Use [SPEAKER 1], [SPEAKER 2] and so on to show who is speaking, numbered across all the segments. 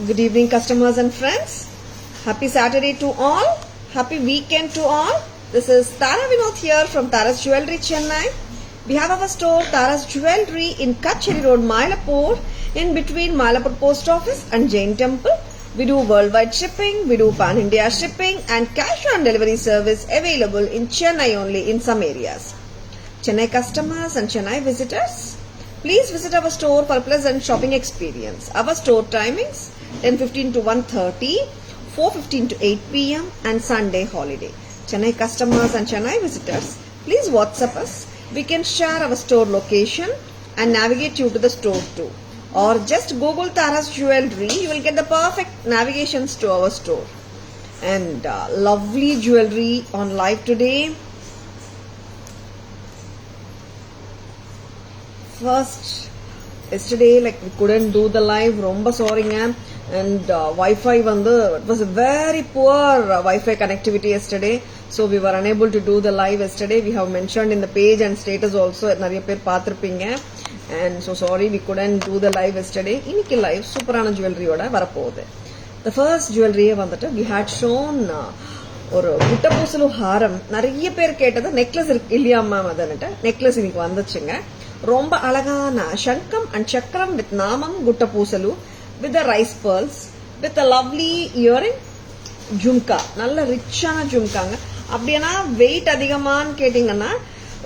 [SPEAKER 1] Good evening, customers and friends. Happy Saturday to all. Happy weekend to all. This is Tara Vinod here from Tara's Jewelry, Chennai. We have our store Tara's Jewelry in Kacheri Road, Mylapore, in between Mylapore Post Office and Jain Temple. We do worldwide shipping, we do pan-India shipping and cash on delivery service available in Chennai only in some areas. Chennai customers and Chennai visitors, please visit our store for a pleasant shopping experience. Our store timings 10:15 to 1:30, 4:15 to 8 p.m. and Sunday holiday. Chennai customers and Chennai visitors, please WhatsApp us. We can share our store location and navigate you to the store too. Or just Google Tara's Jewelry, you will get the perfect navigations to our store. And lovely jewelry on live today. First, yesterday we couldn't do the live, romba sorryinga, and Wi-Fi it was a very poor Wi-Fi connectivity yesterday, so we were unable to do the live yesterday. We have mentioned in the page and status also நிறைய பேர் பார்த்திருப்பீங்க, and so sorry we couldn't do the live yesterday. இன்னைக்கு live சூப்பரான ஜுவல்லரியோட வரப்போகுது. The first jewelry we had shown ஒரு குட்டப்பூசலு ஹாரம். நிறைய பேர் கேட்டது நெக்லஸ் இருக்கு இல்லையா மேம், அதன்ட்டு நெக்லஸ் இன்னைக்கு வந்துச்சுங்க. ரொம்ப அழகான சங்கம் அண்ட் சக்கரம் வித் நாமம் குட்டப்பூசலு with the rice pearls with a lovely earring, jhumka, நல்ல ரிச்சான ஜும்காங்க. அப்படின்னா வெயிட் அதிகமான்னு கேட்டீங்கன்னா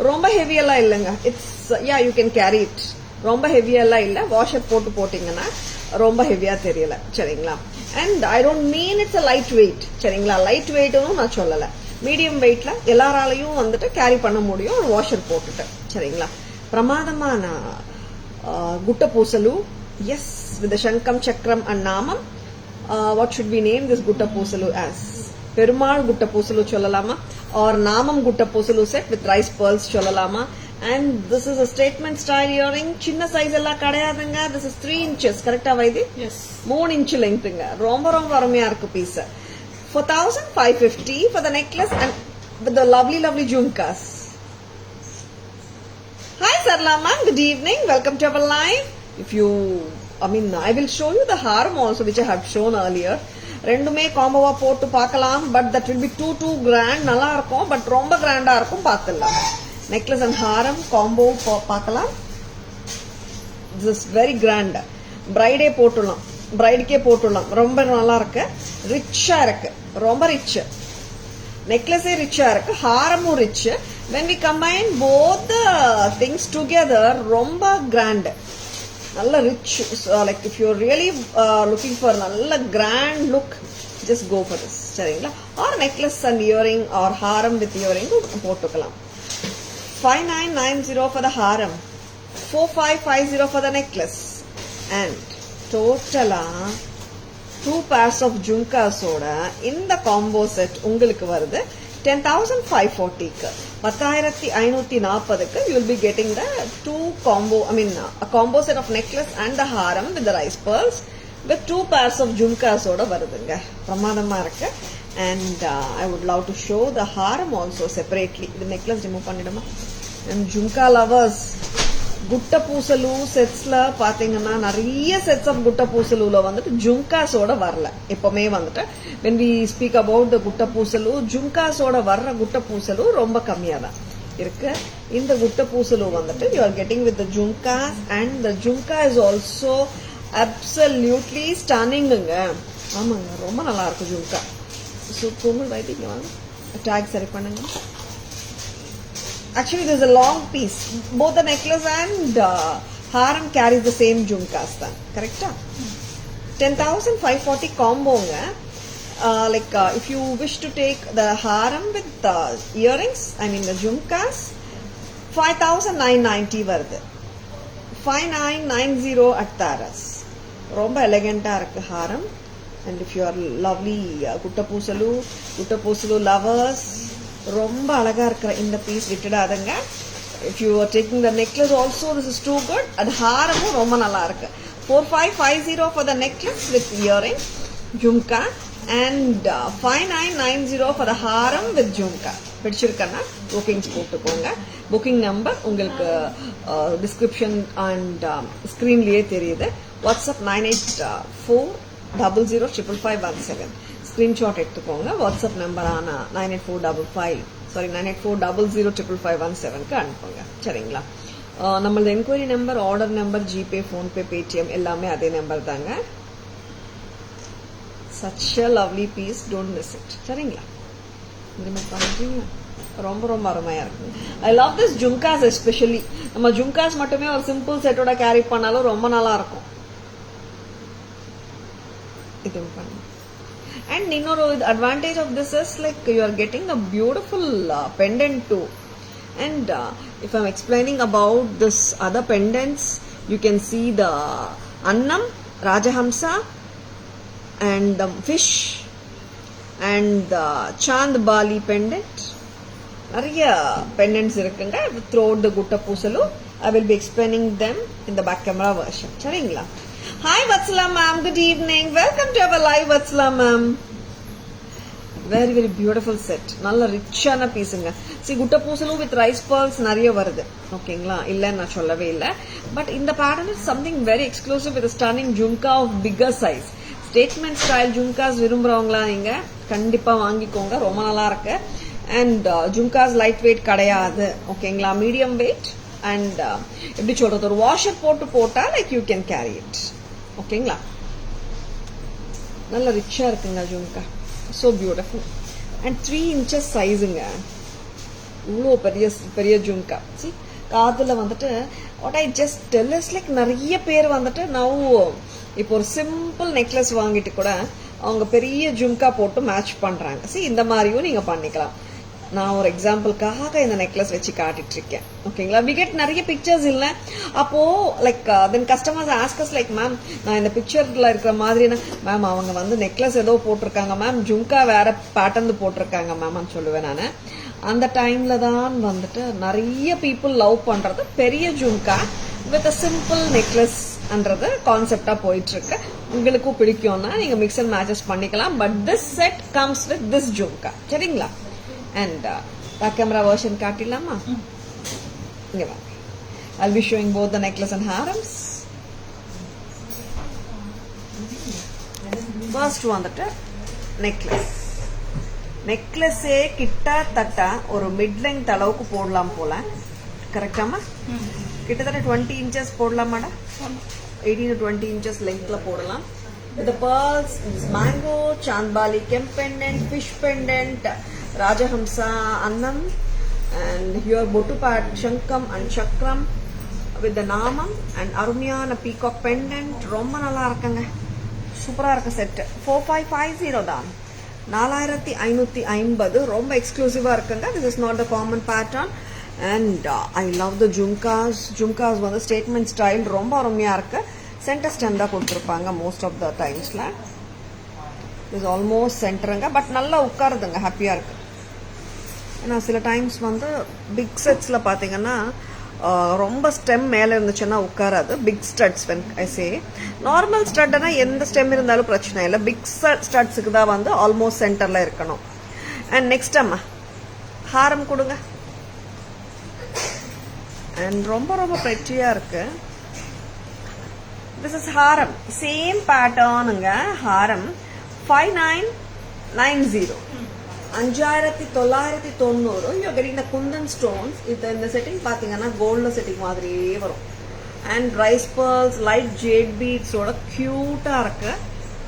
[SPEAKER 1] ரொம்ப ஹெவியெல்லாம் இல்லைங்க. It's you can carry it. ரொம்ப ஹெவியெல்லாம் இல்லை, வாஷர் போட்டு போட்டீங்கன்னா ரொம்ப ஹெவியா தெரியல, சரிங்களா? And I don't mean it's a light weight, சரிங்களா? லைட் வெயிட்டும் நான் சொல்லலை, மீடியம் வெயிட்ல எல்லாராலையும் கேரி பண்ண முடியும் வாஷர் போட்டுட்டு, சரிங்களா? பிரமாதமான குட்டப்பூசலு, S, with the shankam chakram and namam. What should we name this guttapoosalu as? Perumal guttapoosalu sollalama or namam guttapoosalu set with rice pearls sollalama. And this is a statement style earring. Chinna size ella kadayadanga. This is 3 inches, correct ah Vaidi? Yes. 3 inch length inga. Romba arumaiya irukku piece. 4550 for the necklace and with the lovely jhumkas. Hi Sarlama, good evening. Welcome to our live. I will show you the haram also, which I have shown earlier. ரெண்டுமே காம்போவா போட்டு பார்க்கலாம், but that will be too grand. நல்லா இருக்கும், பட் ரொம்ப கிராண்டா இருக்கும், பார்த்துடலாம். நெக்லஸ் அண்ட் ஹாரம் காம்போ பார்க்கலாம். This is very grand. பிரைடே போட்டுடலாம், பிரைடுக்கே போட்டுடலாம். ரொம்ப நல்லா இருக்கு, ரிச்சா இருக்கு, ரொம்ப ரிச். நெக்லஸே ரிச்சா இருக்கு, ஹாரமும் rich. when we combine both the things together, ரொம்ப கிராண்ட், நல்ல rich. if you're really looking for நல்ல grand look, just go for this, சரிங்களா? or necklace and earring or haram with earring போட்டுக்கலாம். 5990 for the haram, 4550 for the necklace, and totally 2 pairs of jhumkas oda in the combo set உங்களுக்கு வருது 10,540 க்கு. 10,540 க்கு you will be getting the a combo set of necklace and the haram with the rice pearls with 2 pairs of jhumkas oda வருதுங்க. பிரமாதமா இருக்கு. And I would love to show the haram also separately. The necklace remove பண்ணிடுமா? And jhumka lovers, குட்டப்பூசலு செட்ஸ்ல பாத்தீங்கன்னா நிறைய sets of குட்டப்பூசலுல ஜும்காஸோட வரல. எப்பவுமே when we speak about the குட்டப்பூசலு, ஜும்காஸோட வர்ற குட்டப்பூசலு ரொம்ப கம்மியா தான் இருக்கு. இந்த குட்டப்பூசலு you are getting with the jhumkas, and the jhumka is also absolutely stunning. ஆமாங்க, ரொம்ப நல்லா இருக்கு ஜும்கா. ஸோ கோமல் வைத்திங்க வாங்க, டேக் சரி பண்ணுங்க. Actually, there's a long piece. Both the necklace and haram carries the same jhumkas, correct? 10,540 combo. If you wish to take the haram with the earrings, the jhumkas, 5,990 வருது. 5,990 at Tara's. ரொம்ப elegant-ஆ இருக்கு haram. And if you are lovely குட்டப்பூசலு lovers, ரொம்ப அழகா இருக்கிற இந்த piece விட்டுடாதங்க. if you are taking the necklace also, this is too good. and ஹாரமும் ரொம்ப நல்லா இருக்கு. 4550 for the necklace with earring, jhumka, and 5990 for the haram with jhumka. பிடிச்சிருக்கனா bookings போட்டுக்கோங்க. Booking number உங்களுக்கு டிஸ்கிரிப்ஷன் அண்ட் ஸ்கிரீன்லயே தெரியுது. வாட்ஸ்அப் 984 9840555517 ஸ்கிரீன்ஷாட் எடுத்துக்கோங்க. WhatsApp number ஆனா 9840055517க்கு அனுப்புங்க. சரிங்களா? நம்மளது enquiry number, order number, GPay, PhonePe, Paytm எல்லாமே அதே நம்பர் தாங்க. such a lovely piece, don't miss it. சரிங்களா? ரொம்ப ரொம்ப அருமையா இருக்கு. ஐ லவ் திஸ் ஜும்காஸ். எஸ்பெஷலி நம்ம ஜும்காஸ் மட்டுமே ஒரு சிம்பிள் செட்டோட கேரி பண்ணாலும் ரொம்ப நல்லா இருக்கும். இது பண்ணு. And இன்னொரு advantage of this is like you are getting a beautiful pendant too. And if I'm explaining about this other pendants, you can see the Annam, Rajahamsa, and the fish, and the Chand Bali pendant. நிறைய pendants இருக்குங்க throughout the Gutta Pusalu. I will be explaining them in the back camera version. சரிங்களா? Hi Vatsala ma'am, good evening. Welcome to our live Vatsala ma'am. Very very beautiful set. நல்ல ரிச்சான பீஸுங்க. See Gutta Pusalu with rice pearls நிறைய வருது. ஓகேங்களா? இல்லன்னு நான் சொல்லவே இல்லை. But இந்த pattern is something very exclusive with a stunning jhumka of bigger size. Statement style jhumkas விரும்புறவங்களா நீங்க கண்டிப்பா வாங்கிக்கோங்க. ரொம்ப நல்லா இருக்கு. And jhumkas light weight கிடையாது. ஓகேங்களா? மீடியம் weight and எப்படி சொல்றது, ஒரு வாஷர் போட்டா like you can carry it. ஓகேங்களா? நல்ல ரிச்சா இருக்குங்க jhumka. so beautiful. and 3 inches சைஸுங்க. இவ்வளோ பெரிய பெரிய ஜும்கா. see காதுல வந்துட்டு what I just tell is like நிறைய பேர் வந்துட்டு now இப்போ ஒரு சிம்பிள் நெக்லஸ் வாங்கிட்டு கூட அவங்க பெரிய ஜும்கா போட்டு மேட்ச் பண்றாங்க. see இந்த மாதிரியும் நீங்க பண்ணிக்கலாம். நான் ஒரு எக்ஸாம்பிளுக்காக இந்த நெக்லஸ் வச்சு காட்டிட்டு இருக்கேன். ஓகேங்களா? வி கெட் நிறைய பிக்சர்ஸ் இல்லை. அப்போ லைக் தென் கஸ்டமர்ஸ் ஆஸ்கஸ் லைக் மேம் நான் இந்த பிக்சர்ல இருக்கிற மாதிரி மேம் அவங்க வந்து நெக்லஸ் ஏதோ போட்டிருக்காங்க மேம், ஜும்கா வேற பேட்டர்ன் போட்டிருக்காங்க மேம் சொல்லுவேன் நான். அந்த டைம்ல தான் வந்துட்டு நிறைய பீப்புள் லவ் பண்றது பெரிய jhumka with a simple necklace அன்றது கான்செப்டா போயிட்டு இருக்கு. உங்களுக்கும் பிடிக்கும்னா நீங்க மிக்ஸ் அண்ட் மேட்சஸ் பண்ணிக்கலாம். But this set comes with this jhumka. சரிங்களா? And back camera version காட்டிடலாமா? இங்க வாங்க. I'll be showing both the necklace and harams. First வந்துட்டு necklace. நெக்லஸே கிட்டத்தட்ட ஒரு மிட் லெங்த் அளவுக்கு போடலாம் போல. கரெக்டாமா? கிட்டத்தட்ட 20 inches போடலாமாடா? 18 to 20 inches லெங்த்ல போடலாம். With the pearls, mango, chandbali, kemp pendant, fish pendant, Rajahamsa, Annam, and here Botupat, Shankam and Chakram with the Namam and Arumyana peacock pendant. ரொம்ப நல்லா இருக்குங்க. சூப்பரா இருக்கு செட். 4550 தான். 4550 ரொம்ப எக்ஸ்க்ளூசிவா இருக்குங்க. This is not the common pattern. And I love the jhumkas. Jhumkas வந்து statement style ரொம்ப அருமையா இருக்கு. சென்டர் ஸ்டாண்டா கொடுத்துருப்பாங்க மோஸ்ட் ஆஃப் த டைம்ஸ்ல. Is almost சென்டருங்க. பட் நல்லா உட்காருதுங்க. ஹாப்பியா இருக்கு. ஏன்னா சில டைம்ஸ் வந்து பிக் செட்ஸ்ல பாத்தீங்கன்னா ரொம்ப ஸ்டெம் மேல இருந்துச்சுன்னா உட்காராது. Big studs when I say normal ஸ்டட்னா எந்த ஸ்டெம் இருந்தாலும் பிரச்சனை இல்லை. பிக் ஸ்டட்ஸுக்கு தான் வந்து ஆல்மோஸ்ட் சென்டர்ல இருக்கணும். அண்ட் நெக்ஸ்ட் அம்மா ஹாரம் கொடுங்க. அண்ட் ரொம்ப ரொம்ப பிரெட்டியா இருக்கு. This is haram. சேம் பேட்டர்னுங்க. Haram 5990. 5990. You are getting the kundan stones. இந்த செட்டிங் பாத்தீங்கன்னா கோல்ட்ல செட்டிங் மாதிரியே வரும். And rice pearls, light jade பீட்ஸோட கியூட்டா இருக்கு.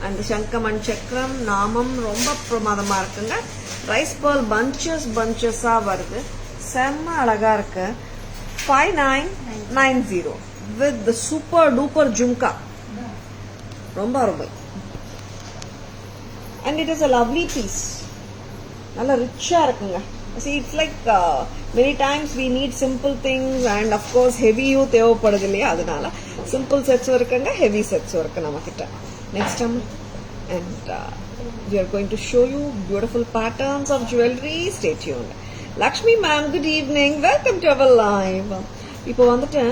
[SPEAKER 1] அண்ட் சங்கம் அண்ட் சக்கரம், நாமம் ரொம்ப பிரமாதமா இருக்குங்க. ரைஸ் பேர்ல் பஞ்சஸா வருது. செம்ம அழகா இருக்கு. 5990 with the super duper jhumka. ரொம்ப அருமை. And it is a lovely piece. நல்ல ரிச்சா இருக்குங்க. See it's like many times we need simple things and of course heavyயும் தேவைப்படுது இல்லையா? அதனால simple sets இருக்குங்க, heavy sets இருக்கு நம்ம கிட்ட. Next time and we are going to show you beautiful patterns of jewelry. Stay tuned. Lakshmi ma'am, good evening. Welcome to our live. இப்போ வந்துட்டு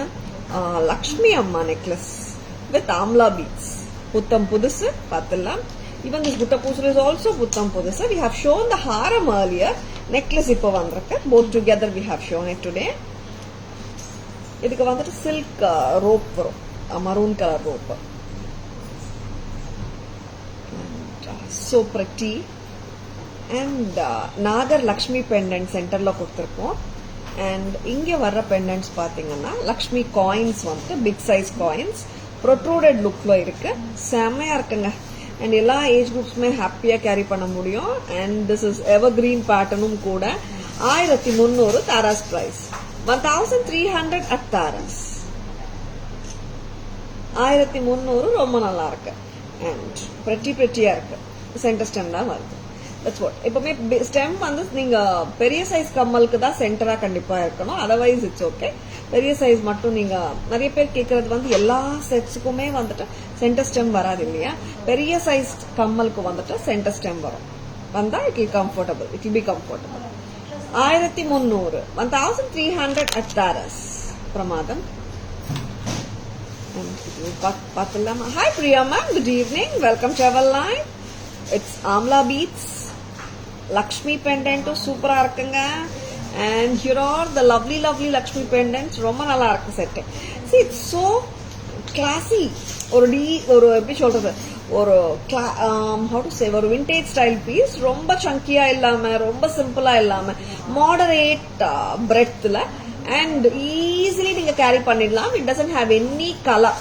[SPEAKER 1] லக்ஷ்மி அம்மா நெக்லஸ் வித் ஆம்லா பீட்ஸ். புத்தம் புதுசு பார்த்தலாம். Even this Gutta Pusalu is also Puttam Pudusa. We have shown the haram earlier. Necklace இப்போ வந்திருக்கு. Both together we have shown it today. இதுக்கு வந்துட்டு சில்க் ரோப் வரும். Maroon colour rope. so pretty. And Nagar Lakshmi pendant center la கொடுத்திருக்கோம். And இங்க வர்ற pendants பாத்தீங்கன்னா Lakshmi coins வந்து big size coins protruded lookல இருக்கு. செமையா இருக்குங்க. And எல்லா ஏஜ் குரூப்ஸ்மே ஹாப்பியா கேரி பண்ண முடியும். And this is evergreen patternum கூட 1300 Tara's price. 1300 at Tara's. 1300 ரொம்ப நல்லா இருக்கு. And pretty-யா இருக்கு. சென்டர் ஸ்டெம் தான் வருது. That's what. எப்பவுமே ஸ்டெம் வந்து நீங்க பெரிய சைஸ் கம்மலுக்கு தான் சென்டரா கண்டிப்பா இருக்கணும். Otherwise it's okay. பெரிய சைஸ் மட்டும் நீங்க நிறைய பேர் கேட்கறது வந்து எல்லா செட்ஸுக்குமே வந்துட்டு சென்டர் ஸ்டெம் வராது இல்லையா? பெரிய சைஸ் கம்மலுக்கு வந்துட்டு சென்டர் ஸ்டெம் வரும். வந்தா it will comfortable. It will be comfortable. 1300 1300 at Tara's. பிரமாதம். பார்த்துலாமா? Hi Priya ma'am, good evening. Welcome to our live. It's Amla Beats. Lakshmi pendant சூப்பரா இருக்குங்க. And here are the lovely Lakshmi pendants. ரொம்ப நல்லா இருக்கு set. See, it's so classy. ஒரு எப்படி சொல்றது, ஒரு how to say, ஒரு vintage style piece. ரொம்ப chunky-ஆ இல்லாம, ரொம்ப சிம்பிளா இல்லாம, moderate breadthல and easily நீங்க கேரி பண்ணிடலாம். It doesn't have any color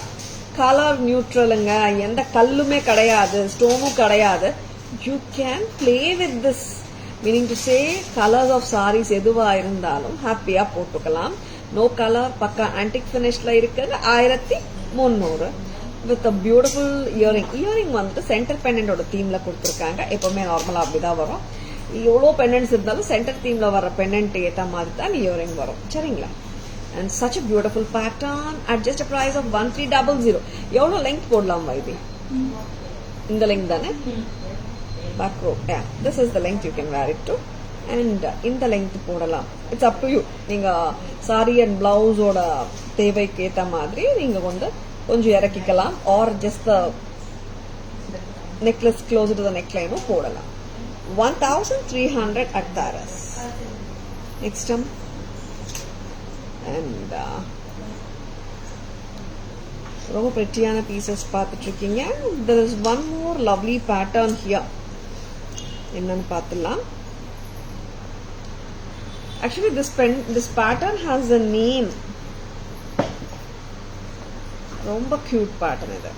[SPEAKER 1] நியூட்ரலுங்க. எந்த கல்லுமே கிடையாது, ஸ்டோனும் கிடையாது. You can play with this, meaning to say colors of sarees எதுவா இருந்தாலும் ஹாப்பியா போட்டுக்கலாம். No color, பக்கா antique finishல இருக்குங்க. 1300 with a beautiful earring. Earring வந்துட்டு சென்டர் பெண்டன்டோட தீம்ல கொடுத்துருக்காங்க. எப்பவுமே நார்மலா அப்படிதான் வரும். எவ்வளோ பெண்டன்ட்ஸ் இருந்தாலும் சென்டர் தீம்ல வர பெண்டன்ட் ஏற்ற மாதிரி தான் இயரிங் வரும். சரிங்களா? And such a beautiful pattern at just a price of 1300. எவ்வளோ லெங்க் போடலாம் வைபி? இந்த லெங்க் தானே? Back row. Yeah, this is the length you can wear it to. And இந்த length போடலாம். It's up to you. நீங்க saree and blouse ஓட தேவைக்கு ஏத்த மாதிரி நீங்க கொஞ்சம் இறக்கிக்கலாம். Or just the necklace closer to the neckline போடலாம். 1300 at Tara's. Next time. And ரொம்ப prettyயான பீசஸ் பார்த்துட்டு இருக்கீங்க. There is one more lovely pattern here. என்னன்னு பார்த்துலாம். Actually this pattern has a name. ரொம்ப cute pattern இது.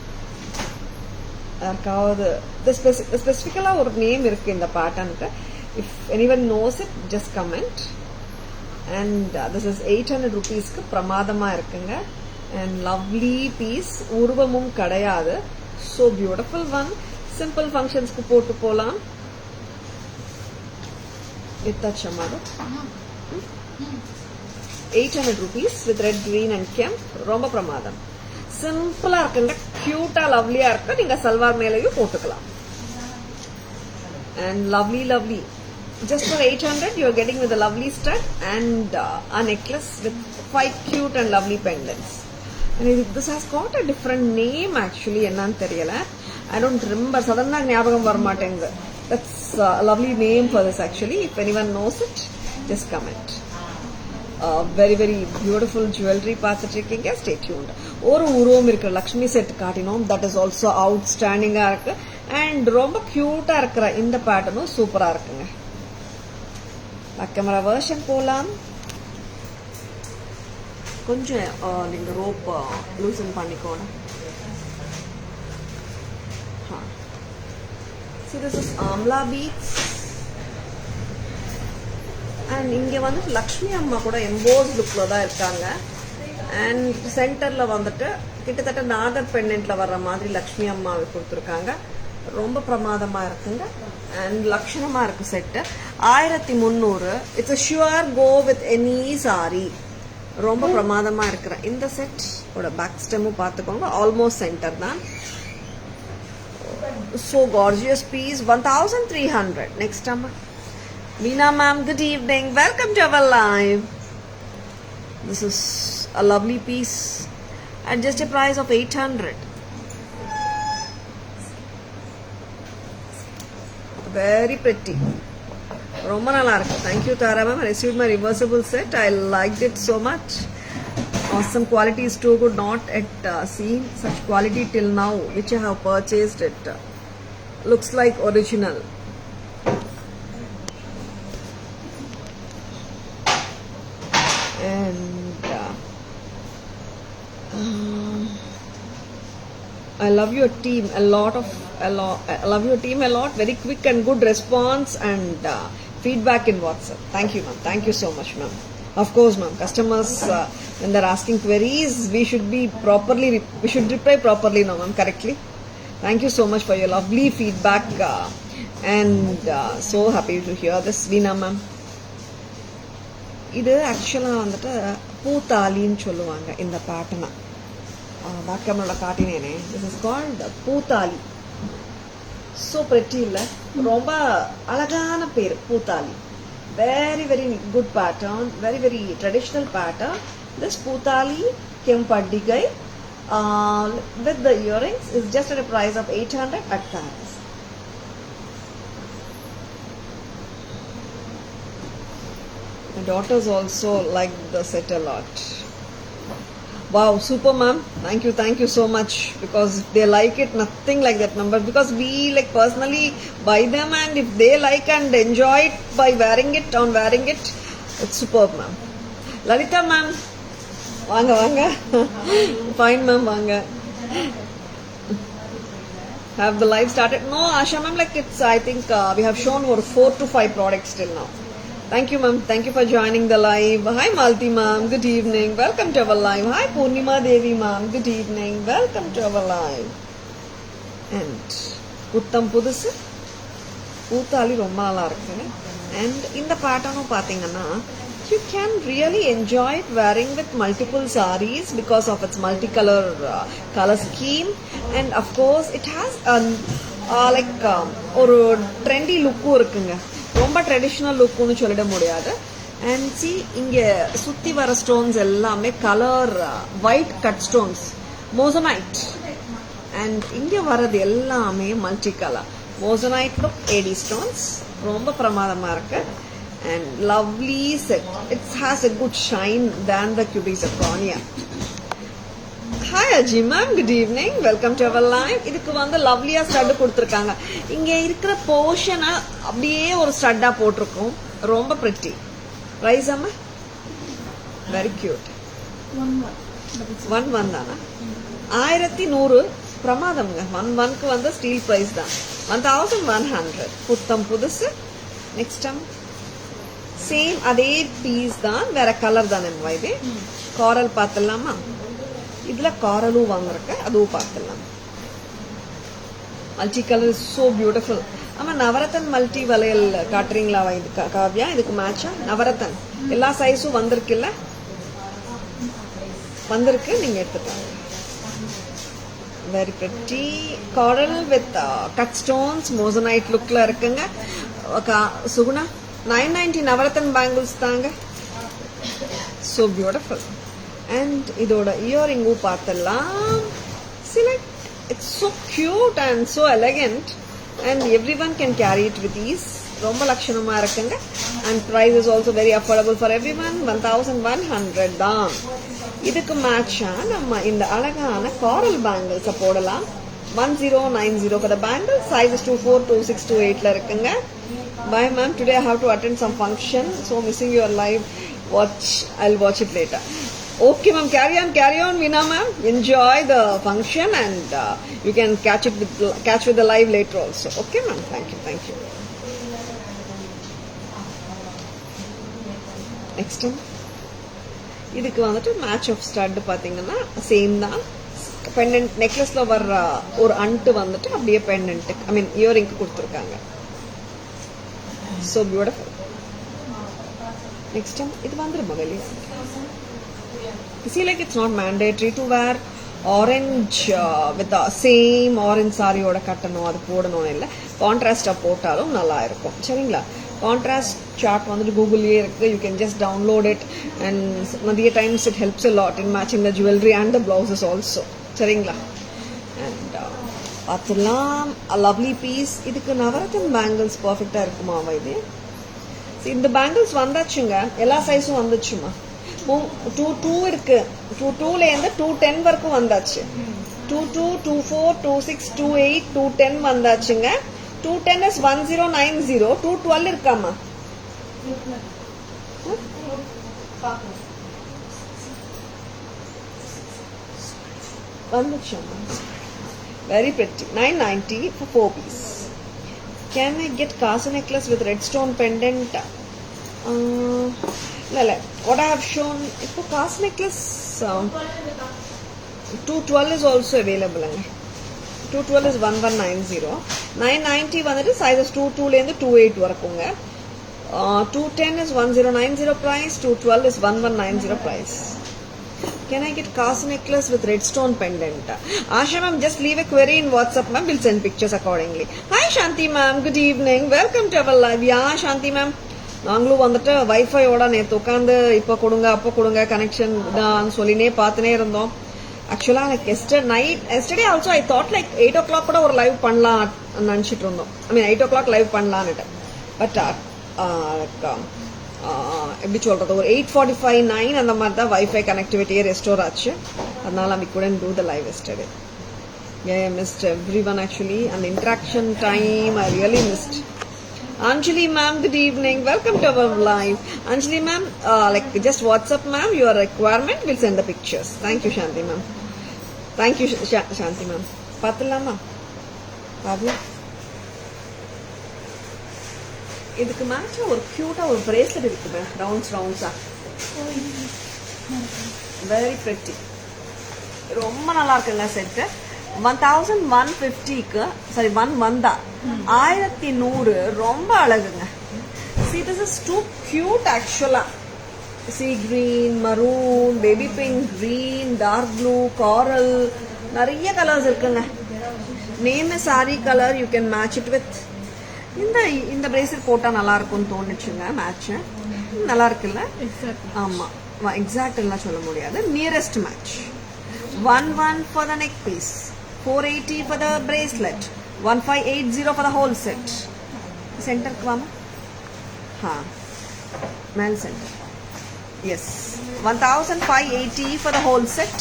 [SPEAKER 1] யாருக்காவது ஸ்பெசிஃபிக்கலா ஒரு நேம் இருக்கு இந்த பேட்டர்னுக்கு. If anyone knows it, just comment. And this is 800 rupeesக்கு பிரமாதமா இருக்குங்க. And lovely piece. உருவமும் கிடையாது. So beautiful one. Simple functionsக்கு போட்டு போலாம். இத்தச்சமாது 800 rupees with red, green and kemp. ரொம்ப பிரமாதம். சிம்பிளா இருக்குங்க. கியூட்டா லவ்லியா இருக்கு. நீங்க சல்வார் மேலையும் போட்டுக்கலாம். And lovely. Just for 800 you are getting with a lovely stud and a necklace with 5 cute and lovely pendants. And this has got a different name actually. என்னன்னு தெரியல. I don't remember. சடனா ஞாபகம் வர மாட்டேங்குது. That's a lovely name for this actually. If anyone knows it, just comment. Very beautiful jewelry பார்த்துட்டு இருக்கீங்க. Stay tuned. ஒரு உருவம் இருக்கிற லக்ஷ்மி செட் காட்டினோம். That is also outstanding இருக்கு. And ரொம்ப கியூட்டா இருக்கிற இந்த பேட்டர்னும் சூப்பரா இருக்குங்க. கேமரா வெர்ஷன் போலாம். கொஞ்சம் நீங்க ரோப் லூசன் பண்ணிக்கோங்க. See, this is Amla Beats. And இங்க லக்ஷ்மி அம்மா கூட எம்போஸ் லுக்ல தான் இருக்காங்க. அண்ட் சென்டர்ல கிட்டத்தட்ட நாகர் பெண்டன்ட்ல வர்ற மாதிரி லக்ஷ்மி அம்மாவை கொடுத்துருக்காங்க. ரொம்ப பிரமாதமா இருக்குங்க. அண்ட் லட்சணமா இருக்கு set. 1300. It's a sure go with any saree. ரொம்ப பிரமாதமா இருக்கிற இந்த செட் ஓட பேக் ஸ்டெம்மும் பார்த்துக்கோங்க. ஆல்மோஸ்ட் சென்டர் தான். So gorgeous piece. 1300. Next time. Meena ma'am, good evening. Welcome to our live. This is a lovely piece at just a price of 800. Very pretty. ரொம்ப நல்லா இருக்கு. Thank you Tara ma'am. I received my reversible set. I liked it so much. Awesome quality is too good. Not at seen such quality till now, which I have purchased it. looks like original. And I love your team a lot. I love your team a lot. Very quick and good response and feedback in WhatsApp. Thank you, ma'am. Thank you so much, ma'am. Of course, ma'am. Customers, when they're asking queries, we should reply properly, no, ma'am, correctly. Thank you so much for your lovely feedback and so happy to hear this, Veena, ma'am. இது ஆக்சுவலாக வந்துட்டு பூத்தாலின்னு சொல்லுவாங்க இந்த பேட்டர்னை. Back கேமரோட காட்டினேனே. This is called poothali. So pretty இல்லை, ரொம்ப அழகான பேர் பூத்தாலி. Very very good pattern, very very traditional pattern. This poothali kempattigai with the earrings is just at a price of 800 at Paris. My daughters also like the set a lot. Wow, super, ma'am. Thank you so much, because if they like it, nothing like that number, because we like personally buy them, and if they like and enjoy it by wearing it, it's superb, ma'am. Lalita, ma'am, vanga fine, ma'am, vanga. Have the live started? No, Asha, ma'am, like it's, I think we have shown over 4 to 5 products till now. Thank you, ma'am. Thank you for joining the live. Hi, Malti, ma'am. Good evening. Welcome to our live. Hi, Purnima Devi, ma'am. Good evening. Welcome to our live. And Uttam Pudusu Pootali ரொம்ப நல்லா இருக்கு. And in the pattern பாத்தீங்கன்னா you can really enjoy it wearing with multiple sarees because of its multicolor color scheme, and of course it has ஒரு trendy look இருக்குங்க. ரொம்ப traditional லுக்குன்னு சொல்லிட முடியாது. And C இங்கே சுற்றி வர ஸ்டோன்ஸ் எல்லாமே colour white cut stones, moissanite. And இங்கே வர்றது எல்லாமே multi colour moissanite look AD stones. ரொம்ப பிரமாதமாக இருக்கு. And lovely set. It's has a good shine than the cubic zirconia. Hi Aji ma'am, good evening. Welcome to our live. இதுக்கு வந்து லவ்லியா stud கொடுத்துருக்காங்க. இங்கே இருக்கிற போர்ஷனை அப்படியே ஒரு ஸ்டட்டா போட்டிருக்கோம். ரொம்ப பிரிட்டி. ப்ரைஸ் அம்மா? Very cute. 1,1 தானே? 1100. பிரமாதம்ங்க. 1,1க்கு வந்து ஸ்டீல் ப்ரைஸ் தான். 1,100. புத்தம் புதுசு. நெக்ஸ்ட் டைம் சேம் அதே பீஸ் தான், வேற கலர் தானே இது. காரல் பார்த்துடலாமா? இதுல காரலும் வாங்கிருக்க, அதுவும் பார்த்துடலாம். Multi colour is so beautiful. ஆமா, நவரத்தன் மல்டி வளையல் காட்டுறீங்களா இது காவ்யா? இதுக்கு மேட்சா நவரத்தன் எல்லா சைஸும் வந்திருக்குல்ல? வந்திருக்கு, நீங்க எடுத்துக்கலாம். Very pretty collar with cut stones, moissanite லுக்ல இருக்குங்க. சுகுணா 990 நவரத்தன் பேங்கிள்ஸ் தாங்க. So beautiful. அண்ட் இதோட இயரிங்கும் பார்த்தலாம். Select. It's so cute and so elegant, and everyone can carry it with ease. ரொம்ப லட்சணமா இருக்குங்க. And price is also very affordable for everyone. 1,100 தான். இதுக்கு மேட்சா நம்ம இந்த அழகான காரல் பேங்கிள்ஸ் போடலாம். 1090 for the bangle. Size is 24, 26, 28ல இருக்குங்க. Bye, ma'am. Today I have to attend some function, so missing your live. I'll watch it later. Okay, ma'am, carry on, Veena, ma'am. Enjoy the function, and you can catch with the live later also. Okay, ma'am. Thank you. Next time, இதுக்கு வந்துட்டு match of stud பாத்தீங்கன்னா same தான். Pendant நெக்லஸ்ல வர்ற ஒரு and வந்துட்டு அப்படியே pendant, ஐ மீன் earring கொடுத்துருக்காங்க. So beautiful. Next time, இது வந்துருமா வெளியே? See, like it's not mandatory to wear orange with the same orange saree ஓட கட்டணும், அது போடணும் இல்லை. கான்ட்ராஸ்டா போட்டாலும் நல்லா இருக்கும். சரிங்களா? கான்ட்ராஸ்ட் சார்ட் வந்துட்டு கூகுள்லயே இருக்கு. You can just download it, and நிறைய times it helps a lot in matching the jewelry and the blouses also. சரிங்களா? அண்ட் அதெல்லாம் லவ்லி பீஸ். இதுக்கு நவரத்தன் பேங்கிள்ஸ் பர்ஃபெக்டா இருக்குமா இது? இந்த பேங்கிள்ஸ் வந்தாச்சுங்க, எல்லா சைஸும் வந்துச்சுமா. 2 இருக்கு. 2ல இருந்து 210 வரைக்கும் வந்தாச்சு. 22, 24, 26, 28, 210 வந்தாச்சுங்க. 210 is 1090. 212 இருக்கமா? Very pretty. 990 for 4 piece. Can I get Kasa necklace with red stone pendant? What I have shown, இப்போ Kasa necklace 212 is also available. 212 is 1190. 990 வந்துட்டு sizes 22 ல இருந்து 28 வரைக்குங்க. 210 is 1090 price, 212 is 1190 price. Can I get Kasa necklace with red stone pendant? Asha ma'am, just leave a query in WhatsApp ma'am. We'll send pictures accordingly. Hi Shanti ma'am, good evening. Welcome to our live. Yeah, Shanti ma'am. நாங்களும் வந்துட்டு வைஃபையோட நேற்று உட்காந்து இப்போ கொடுங்க அப்போ கொடுங்க connection தான் சொல்லினே பார்த்துனே இருந்தோம். ஆக்சுவலாக எனக்கு yesterday also I thought like 8 o'clock கூட ஒரு லைவ் பண்ணலாம் நினச்சிட்டு இருந்தோம். ஐ மீன் 8 o'clock லைவ் பண்ணலான்னுட்டு. பட் எப்படி சொல்றது, ஒரு 8:45 9 அந்த மாதிரி தான் வைஃபை கனெக்டிவிட்டியே ரெஸ்டோர் ஆச்சு. அதனால we couldn't do the live yesterday. Yeah, I missed everyone actually, and the interaction time I really missed. Anjali ma'am, good evening. Welcome to our live. Anjali ma'am, like just WhatsApp ma'am your requirement. We'll send the pictures. Thank you Shanti ma'am. Thank you Shanti ma'am. Pathilama. Pavya. இதுக்கு மேட்சா ஒரு கியூட்டா ஒரு bracelet இருக்குமே, ரவுண்ட்ஸா very pretty, ரொம்ப நல்லா இருக்குங்க set. 1150க்கு sorry 1100 ரொம்ப அழகுங்க. See, this is too cute actually. See, green, maroon, baby pink, green, dark blue, coral, நிறைய கலர்ஸ் இருக்குங்க. Name a saree color you can match it with. இந்த பிரேஸ்லெட் போட்டா நல்லா இருக்கும்னு தோணுச்சுங்க. மேட்ச் நல்லா இருக்குல்ல? ஆமா, எக்ஸாக்ட் எல்லாம் சொல்ல முடியாது. Nearest match. 11 for the neck piece, 480 for the bracelet, 1580 for the whole set. சென்டருக்கு வாமா. மேல் centre. Yes, 1580 for the whole set.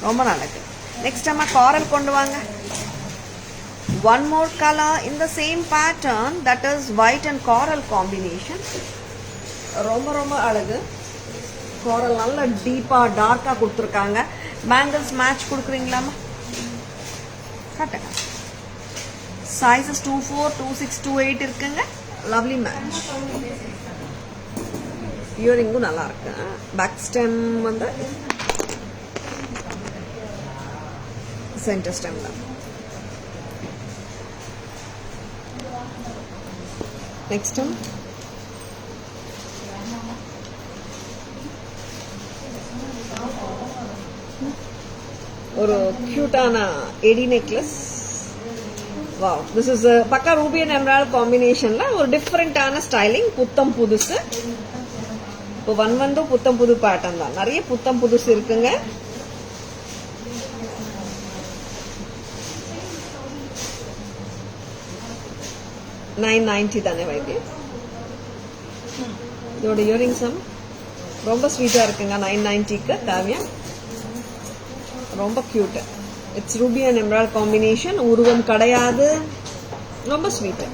[SPEAKER 1] ரொம்ப நல்லா இருக்கு. நெக்ஸ்ட் நம்ம காரல் கொண்டு வாங்க. One more color in the same pattern, that is white and coral combination. ரொம்ப அழகு. coral நல்ல டீப்பா டார்க்கா கொடுத்துருக்காங்க. பேங்கிள்ஸ் மேட்ச் கொடுக்குறீங்களாமா? கரெக்டா. சைஸஸ் 24, 26, 28 இருக்குங்க. Lovely match. இயரிங்கும் நல்லா இருக்கு. பேக் ஸ்டெம் வந்து சென்டர் ஸ்டெம் தான். நெக்ஸ்ட் ஒரு கியூட்டான AD necklace. Wow, this is pakka ruby and emerald காம்பினேஷன்ல ஒரு டிஃபரெண்டான ஸ்டைலிங், புத்தம் புதுசு. இப்போ வந்து புத்தம் புது பேட்டர்ன் தான், நிறைய புத்தம் புதுசு இருக்குங்க. $990 தானே வைத்தி. இதோட இயரிங்ஸ் ரொம்ப ஸ்வீட்டா இருக்குங்க. 990க்கு காவியா ரொம்ப cute. It's Ruby and emerald combination, உருவம் கிடையாது, ரொம்ப ஸ்வீட்.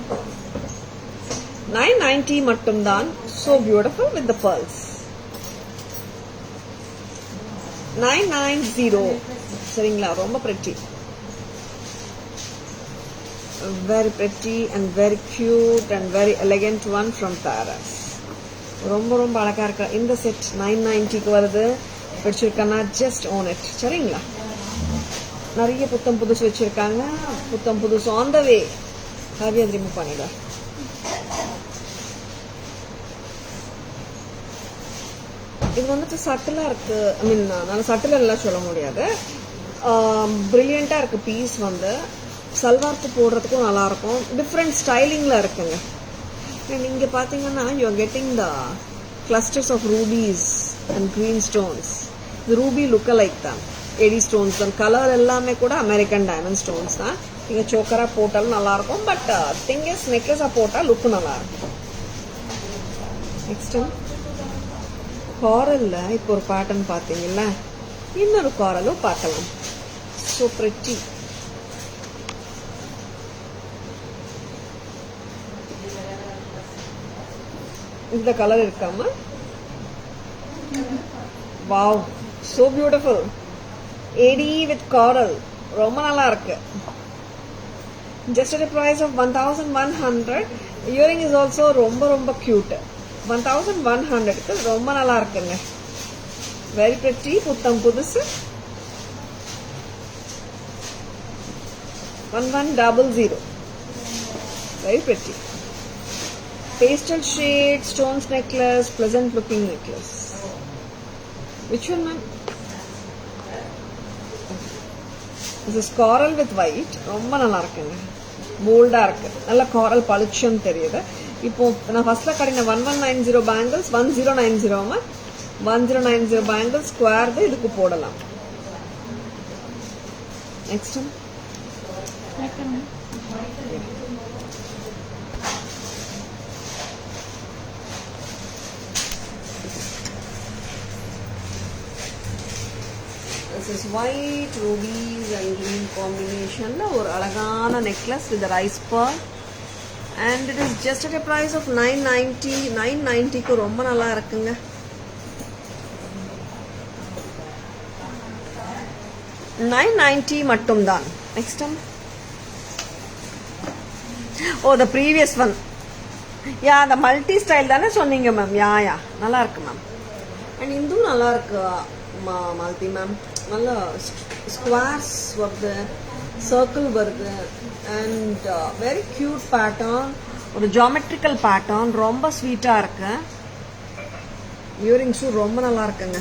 [SPEAKER 1] 990 மட்டும்தான். so beautiful with the pearls. 990 சரிங்களா? ரொம்ப pretty, very pretty and very cute and very elegant one from Taras. ரொம்ப அழகா இருக்கு இந்த செட். 990க்கு வருது. பிடிச்சிருக்கனா just own it. சரிங்களா? நிறைய புத்தம் புதுசு வச்சிருக்காங்க. புத்தம் புதுசு on the way. ஹாவியா ரிமூவ் பண்ணிட. இது வந்துட்டு சட்டிலா இருக்கு. ஐ மீன் நான் சட்டில் எல்லாம் சொல்ல முடியாது. பிரில்லியண்டா இருக்கு பீஸ் வந்து. சல்வார்க்கு போடுறதுக்கும் நல்லா இருக்கும். டிஃப்ரெண்ட் ஸ்டைலிங்ல இருக்குங்க. நீங்க பாத்தீங்கன்னா you are getting the clusters of rubies and green stones. இது ரூபி லுக் லைக் தான், எடி ஸ்டோன்ஸ் தான். கலர் எல்லாமே கூட அமெரிக்கன் டைமண்ட் ஸ்டோன்ஸ் தான். நீங்க சோக்கரா போட்டாலும் நல்லா இருக்கும். பட் திங் இஸ் நெக்லஸா போட்டா லுக் நல்லா இருக்கும். நெக்ஸ்ட் காரல்ல இப்போ ஒரு பேட்டர்ன் பாத்தீங்கல்ல, இன்னொரு காரலும் பார்க்கலாம். So pretty. இந்த கலர் இருக்காமா? Wow, so beautiful. AD with coral. ரொம்ப நல்லா இருக்கு. Just at a price of 1100. Earring is also ரொம்ப cute. 1100 க்கு ரொம்ப நல்லா இருக்குங்க. Very pretty. புத்தம் புதுசு. 1100. Very pretty. Pastel shade, stones necklace, pleasant looking necklace. Which one, ma'am? This is coral with white. ரொம்ப நல்லா இருக்குங்க. போல்டா இருக்கு. நல்ல coral பளிச்சுன்னு தெரியுது. இப்போ நான் ஃபர்ஸ்ட்ல காட்டின 1190 bangles 1090 1090 bangles ஸ்கொயர் இதுக்கு போடலாம். Next This is white, rubies and green combination. ஒரு அழகான necklace with a rice pearl. And it is just at a price of 990. 990 க்கு ரொம்ப நல்லா இருக்குங்க. 990 மட்டும் தான். Next one. Oh, the previous one. Yeah, the multi style தானே சொன்னீங்க மேம். யா நல்லா இருக்கு மேம். அண்ட் இதுவும் நல்லா இருக்கு மால்தி மேம். நல்ல ஸ்கொயர்ஸ் வருது, சர்க்கிள் வருது அண்ட் வெரி கியூட் பேட்டர்ன். ஒரு ஜாமெட்ரிக்கல் பேட்டர்ன் ரொம்ப ஸ்வீட்டா இருக்கு. இயரிங்ஸும் ரொம்ப நல்லா இருக்குங்க.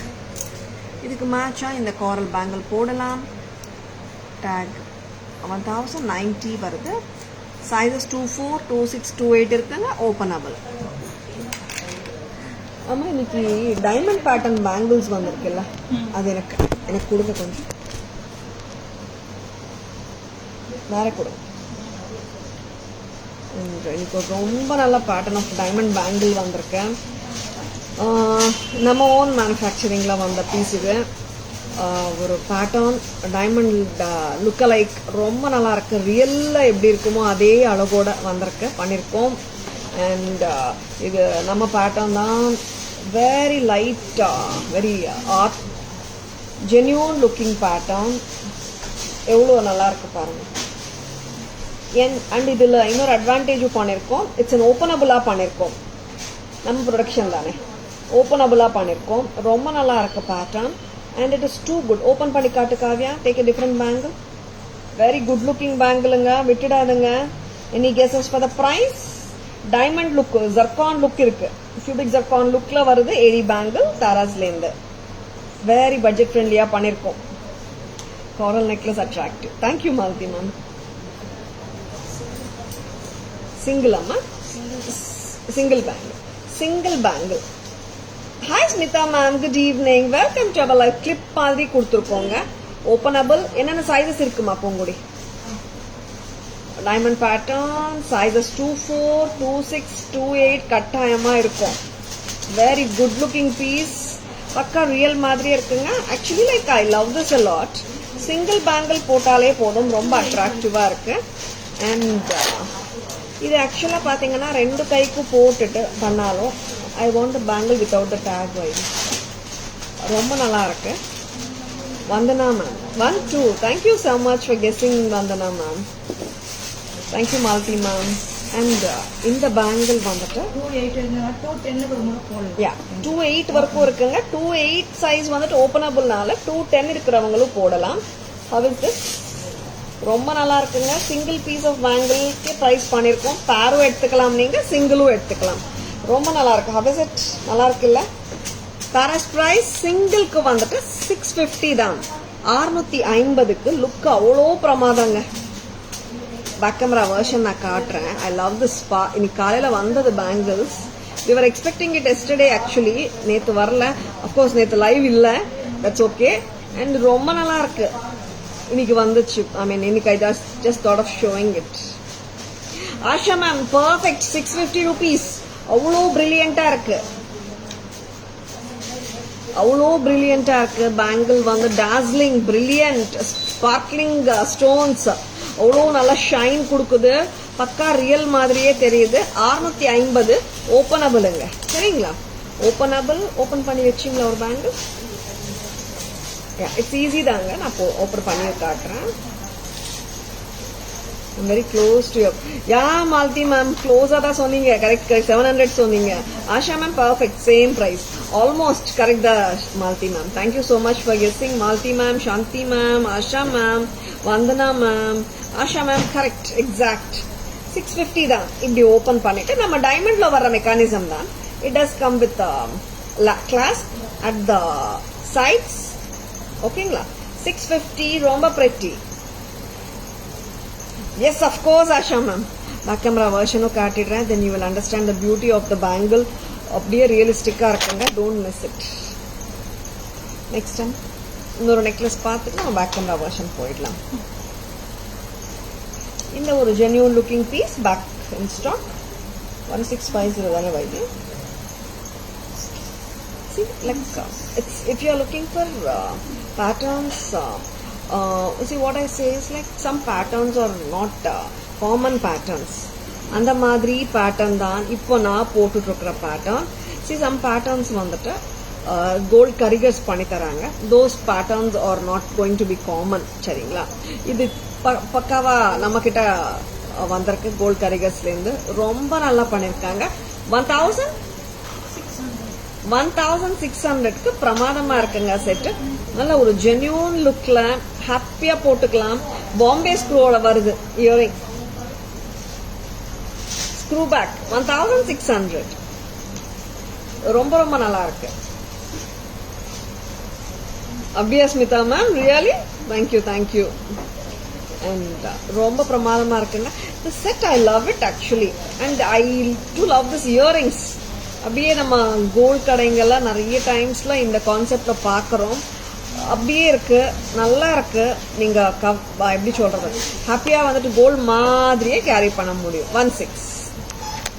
[SPEAKER 1] இதுக்கு மேட்சா இந்த கோரல் பேங்கிள் போடலாம். டேக் 1090 வருது. சைஸஸ் 24, 26, 28 இருக்குங்க. ஓப்பனபிள். ஆமா, இன்னைக்கு டைமண்ட் பேட்டர்ன் பேங்கிள்ஸ் வந்திருக்குல்ல, அது எனக்கு கொடுங்க கொஞ்சம். வேற கொடுங்க. இன்னைக்கு ரொம்ப நல்ல பேட்டர்ன் ஆஃப் டைமண்ட் பேங்கிள் வந்திருக்கேன். நம்ம ஓன் மேனுஃபேக்சரிங்ல வந்த பீஸ் இது. ஒரு பேட்டர்ன் டைமண்ட் லுக் லைக் ரொம்ப நல்லா இருக்கு. ரியல்ல எப்படி இருக்குமோ அதே அழகோட வந்திருக்கு, பண்ணியிருக்கோம். அண்ட் இது நம்ம பேட்டர்ன் தான். Very light, very art, genuine looking pattern. எவ்வளோ நல்லா இருக்கு பாருங்க. அண்ட் இதில் இன்னொரு அட்வான்டேஜும் பண்ணியிருக்கோம். இட்ஸ் அன் ஓப்பனபுளாக பண்ணியிருக்கோம். நம்ம ப்ரொடக்ஷன் தானே, ஓப்பனபுளாக பண்ணியிருக்கோம். ரொம்ப நல்லா இருக்கு pattern. And it is too good. Open பண்ணி காட்டு Kavya. Take a different bangle. Very good looking bangleங்க. விட்டுடாதுங்க. Any guesses for the price? Diamond look, zircon look இருக்கு. Cubic zircon lookல வருது. AD bangle தாராஸ்ல இருந்து. Very budget friendly பண்ணிருக்கோம். Coral necklace attractive. Thank you Malti ma'am. Single amma? Single bangle. Single bangle. Hi Smita ma'am, good evening. Welcome to our live clip மாதிரி கொடுத்துருக்கோங்க. Openable. என்னென்ன sizes இருக்குமா Pongudi? Diamond pattern sizes 24, 26, 28 கட்டாயமா இருக்கும். Very good looking piece. Pakka real மாதிரியே இருக்குங்க. Actually like I love this a lot. Single bangle போட்டாலே போதும், ரொம்ப அட்ராக்டிவா இருக்கு. அண்ட் இது ஆக்சுவலா பாத்தீங்கன்னா ரெண்டு கைக்கு போட்டுட்டு பண்ணாலும் I want the bangle without the tag ID. ரொம்ப நல்லா இருக்கு. Vandana ma'am 1, 2. Thank you so much for guessing Vandana ma'am. Thank you Malti ma'am. And இந்த பேங்கிள் வந்துட்டு 28 வரைக்கும் இருக்குங்க. 28 சைஸ் வந்துட்டு ஓப்பனபிள்னால 210 இருக்கிறவங்களும் போடலாம். How is this? ரொம்ப நல்லா இருக்குங்க. சிங்கிள் பீஸ் ஆஃப் பேங்கிள்க்கு பிரைஸ் பண்ணிருக்கோம். பேரும் எடுத்துக்கலாம், நீங்க சிங்கிளும் எடுத்துக்கலாம். ரொம்ப நல்லா இருக்கு. How is it? நல்லா இருக்குல்ல? பாரஸ் பிரைஸ் சிங்கிள்க்கு வந்துட்டு 650 தான். 650க்கு லுக் அவ்வளோ பிரமாதங்க. பேக் கேமரா வெர்ஷன் நான் காட்டுறேன். ஐ லவ் திஸ் பா. இன்னைக்கு காலையில வந்தது bangles. we were expecting it yesterday actually. நேத்து வரல. of course நேத்து லைவ் இல்ல. that's okay. and ரொம்ப நல்லா இருக்கு. இன்னைக்கு வந்துச்சு. I mean இன்னைக்கு I just thought of showing it. Asha ma'am perfect 650 rupees. அவ்வளோ பிரில்லியண்டா இருக்கு. அவ்வளோ பிரில்லியண்டா இருக்கு. பேங்கிள் வந்து டாஸ்லிங், பிரில்லியன்ட், ஸ்பார்க்லிங் ஸ்டோன்ஸ், அவ்வளோ நல்லா ஷைன் கொடுக்குது. பக்கா ரியல் மாதிரியே தெரியுது. 650 ஓப்பனபிளுங்க. சரிங்களா? ஓப்பனபிள். ஓப்பன் பண்ணி வச்சிங்களா ஒரு பேங்கிள்? இட்ஸ் ஈஸி தாங்க. நான் ஓப்பன் பண்ணி காட்டுறேன். very close to you. Yeah, Malti ma'am, close ஆ தான் சொன்னீங்க. கரெக்ட் 700 சொன்னீங்க. Asha ma'am, perfect, same price. Almost correct the Malti ma'am. Thank you so much for guessing. Malti ma'am, Shanti ma'am, Asha ma'am, Vandana ma'am, Asha ma'am, correct, exact. 650 தான். இப்படி open பண்ணிட்டு நம்ம டைமண்ட்ல வர mechanism தான். It does come with clasp at the sides. ஓகேங்களா? 650 ரொம்ப pretty. Yes, of course, Asha ma'am. Back camera version காட்டிடுறேன். Then you will understand the beauty of the bangle. அப்படியே ரியலிஸ்டிக்கா இருக்குங்க. Don't miss it. Next time இன்னொரு necklace பார்த்துட்டு நம்ம back camera version போயிடலாம். இந்த ஒரு genuine looking piece back in stock. 1650 தானே why this. See, like it's if you are looking for patterns. See what I say is like some patterns are not common patterns. அந்த மாதிரி pattern தான் இப்போ நான் போட்டுட்டு இருக்கிற பேட்டர்ன். See some patterns வந்துட்டு gold கரிகர்ஸ் பண்ணி தராங்க. those patterns are not going to be common. சரிங்களா? இது பக்காவா நம்ம கிட்ட வந்திருக்கு கோல்ட் கரிகர்ஸ்ல இருந்து. ரொம்ப நல்லா பண்ணிருக்காங்க. 1600க்கு பிரமாதமா இருக்குங்க செட். நல்ல ஒரு ஜென்யூன் லுக்ல ஹாப்பியா போட்டுக்கலாம். பாம்பே ஸ்க்ரூவோட வருது இயரிங். Screw back 1600. ரொம்ப ரொம்ப நல்லா இருக்கு. அப்படியா Smitha ma'am? Really? Thank you. And ரொம்ப பிரமாதமா இருக்குங்க. The set I love it actually. And I do love this earrings. அப்படியே நம்ம கோல்ட் கடைங்கெல்லாம் நிறைய டைம்ஸ்ல இந்த கான்செப்ட்ல பாக்குறோம். அப்படியே இருக்கு, நல்லா இருக்கு. நீங்க எப்படி சொல்றது, ஹாப்பியா வந்துட்டு கோல்ட் மாதிரியே கேரி பண்ண முடியும். 16.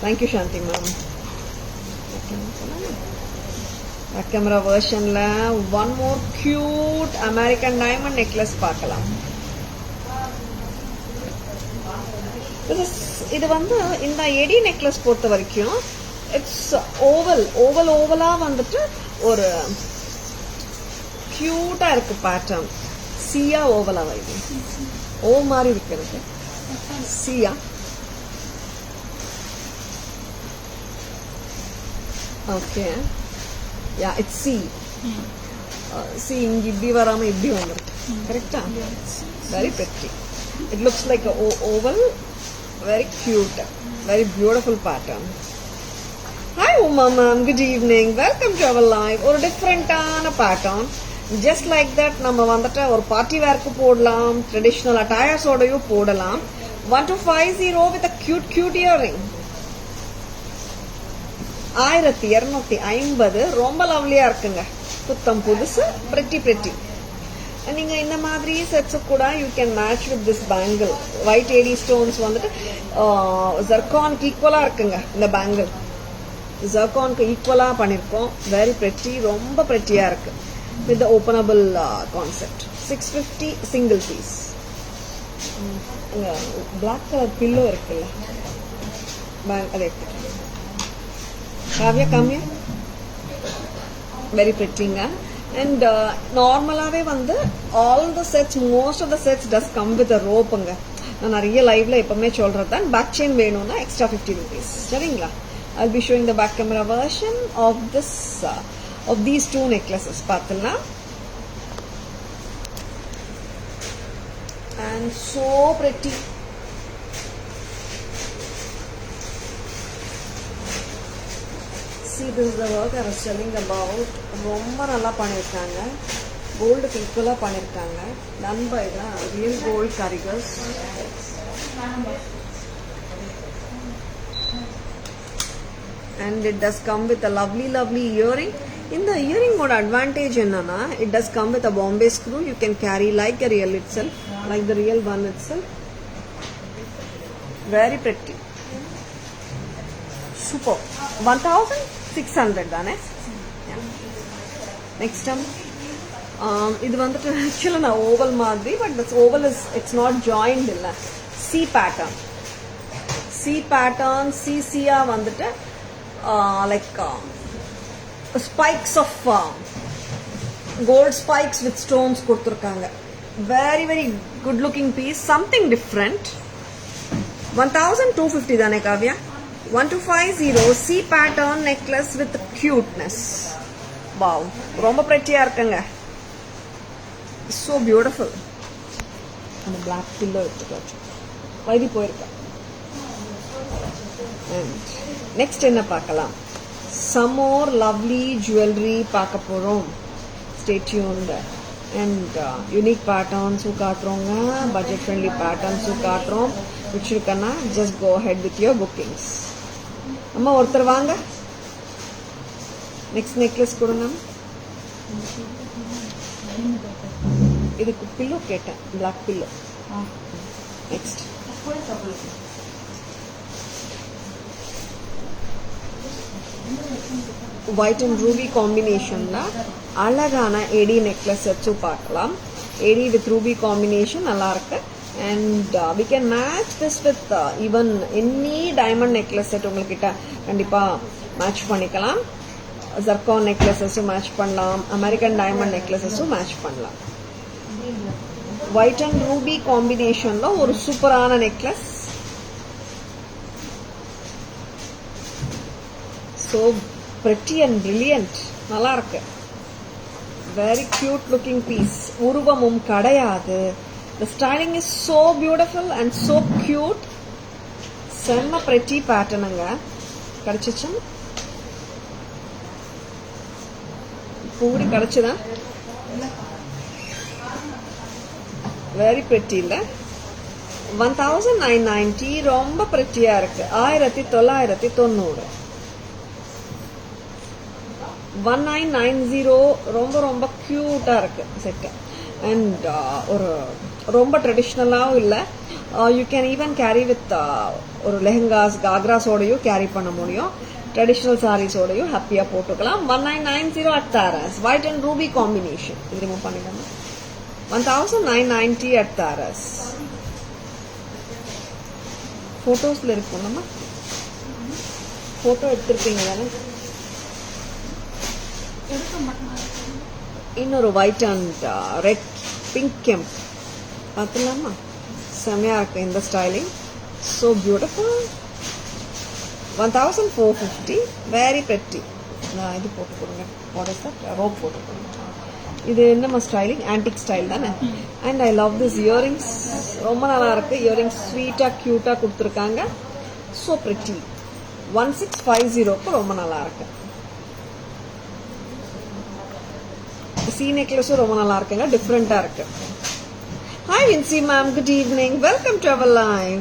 [SPEAKER 1] Thank you Shanti ma'am. Back camera வெர்ஷன்ல one more cute American diamond necklace பார்க்கலாம். இது வந்து இந்த எடி நெக்லஸ் பொறுத்த வரைக்கும் இட்ஸ் ஓவலா வந்துட்டு ஒரு கியூட்டா இருக்கு பேட்டர்ன். சியா ஓவலா வைது ஓ மாதிரி இருக்கு எனக்கு. சியா ஓகே. யா இட்ஸ் சி இங்க இப்படி வராம இப்படி வந்துருக்கு. கரெக்டா? Very pretty. It looks like oval. Very cute, very beautiful pattern. Hi Uma ma'am, good evening. Welcome to our live. ஒரு டிஃபரெண்டான pattern. Just like that நம்ம வந்துட்டு ஒரு பார்ட்டி வேர்க்கு போடலாம், ட்ரெடிஷனல் அட்டையர்ஸோடயும் போடலாம். 1250 with a cute earring. 1250 ரொம்ப லவ்லியா இருக்குங்க. புத்தம் புதுசு, pretty. நீங்க இந்த மாதிரி செட்ஸ் கூட you can match with this bangle. White AD stones வந்துட்டு ஜர்கானுக்கு ஈக்குவலா இருக்குங்க. இந்த பேங்கிள் ஜர்கானுக்கு ஈக்குவலா பண்ணிருக்கோம். வெரி பிரெட்டி, ரொம்ப பிரெட்டியா இருக்கு with openable concept. 650 single piece. Black colour pillow இருக்குல்ல, அதை எடுத்துக்கேன். காவியா காமியா, வெரி பிரெட்டிங்க. And நார்மலாவே வந்து all the sets, most of the sets does come with a ropeங்க. நான் நிறைய லைவ்ல எப்பவுமே சொல்றது தான். பேக் செயின் வேணும்னா எக்ஸ்ட்ரா 50 rupees. சரிங்களா? I'll be showing the back camera version of this of these two necklaces. பார்க்கலாம். And so pretty. See, this is the work I was telling about. ரொம்ப நல்லா பண்ணிருக்காங்க. கோல்டுக்கு ஈக்குவலா பண்ணிருக்காங்க. Done by the real gold karigars. And it does come with a lovely earring. இந்த இயரிங்கோட advantage என்னன்னா, it does come with a Bombay screw. You can carry like a real itself, like the real one itself. Very pretty. Super. 1600 தானே? Next time இது வந்துட்டு ஆக்சுவலாக நான் oval மாதிரி, but this oval is it's not joint இல்லை. C pattern C pattern, CCA வந்துட்டு like spikes of gold spikes with stones கொடுத்திருக்காங்க. Very very good looking piece, something different. 1250 தானே Kavya? 1250 C pattern necklace with cuteness. Wow, ரொம்ப pretty-ஆ இருக்குங்க. So beautiful. அந்த black pillow எடுத்துக்கலாம். Why this போயிருக்கா. And next என்ன பார்க்கலாம்? Some more lovely jewelry பார்க்க போறோம். Stay tuned. And unique patterns காட்டுறோங்க, budget friendly patterns காட்டுறோம். பிடிச்சிருக்கனா just go ahead with your bookings. அம்மா ஒருத்தர் வாங்க. நெக்ஸ்ட் நெக்லஸ் கொடுங்க. இதுக்கு பில்லோ கேட்டேன், black pillow. Next white and ruby காம்பினேஷன்ல அழகான ஏடி நெக்லஸ் வச்சு பார்க்கலாம். ஏடி வித் ரூபி காம்பினேஷன் நல்லா இருக்கு. And we can match this with even any diamond necklace set உங்ககிட்ட கண்டிப்பா மேட்ச் பண்ணிக்கலாம். zircon necklaces மேட்ச் பண்ணலாம், American diamond necklaces மேட்ச் பண்ணலாம். white and ruby காம்பினேஷன்ல ஒரு சூப்பரான necklace. so pretty and brilliant, நல்லா இருக்கு. very cute looking piece. உருவமும் கிடையாது. The styling is so beautiful and so cute. செம்ம pretty pattern அங்க கிடைச்சிச்சு. பூடி கிடைச்சதா? very pretty இல்ல? 1990 ரொம்ப pretty-ஆ இருக்கு. 1990. 1990 ரொம்ப ரொம்ப cute-ஆ இருக்கு செட். And ஒரு ரொம்ப ட்ரெடிஷ்னலாகவும் இல்லை. You can even carry with ஒரு லெஹங்காஸ் காக்ராஸோடையும் கேரி பண்ண முடியும். ட்ரெடிஷ்னல் சாரீஸோடையும் ஹாப்பியாக போட்டுக்கலாம். 1990 at Taras. White and Ruby combination. இது ரிமூவ் பண்ணிக்கணும். 1990 at Taras. ஃபோட்டோஸில் இருக்கும். நம்ம ஃபோட்டோ எடுத்திருப்பீங்க தானே? இன்னொரு ஒயிட் அண்ட் ரெட் பிங்க் கெம்ப் பார்த்துலாமா? செம்மையா இருக்கு இந்த ஸ்டைலிங். So beautiful. 1450. வெரி பெட்டி. இது போட்டு கொடுங்க. What is that? ரோப் போட்டு கொடுங்க. இது என்னம்மா ஸ்டைலிங்? ஆன்டிக் ஸ்டைல் தானே? And I love this earrings. ரொம்ப நல்லா இருக்கு. இயரிங்ஸ் ஸ்வீட்டாக க்யூட்டாக கொடுத்துருக்காங்க. So pretty. 1650க்கு ரொம்ப நல்லா இருக்கு. சி நெக்லஸும் ரொம்ப நல்லா இருக்குங்க. டிஃப்ரெண்டா இருக்கு. Hi Vinci ma'am, good evening. Welcome to our live.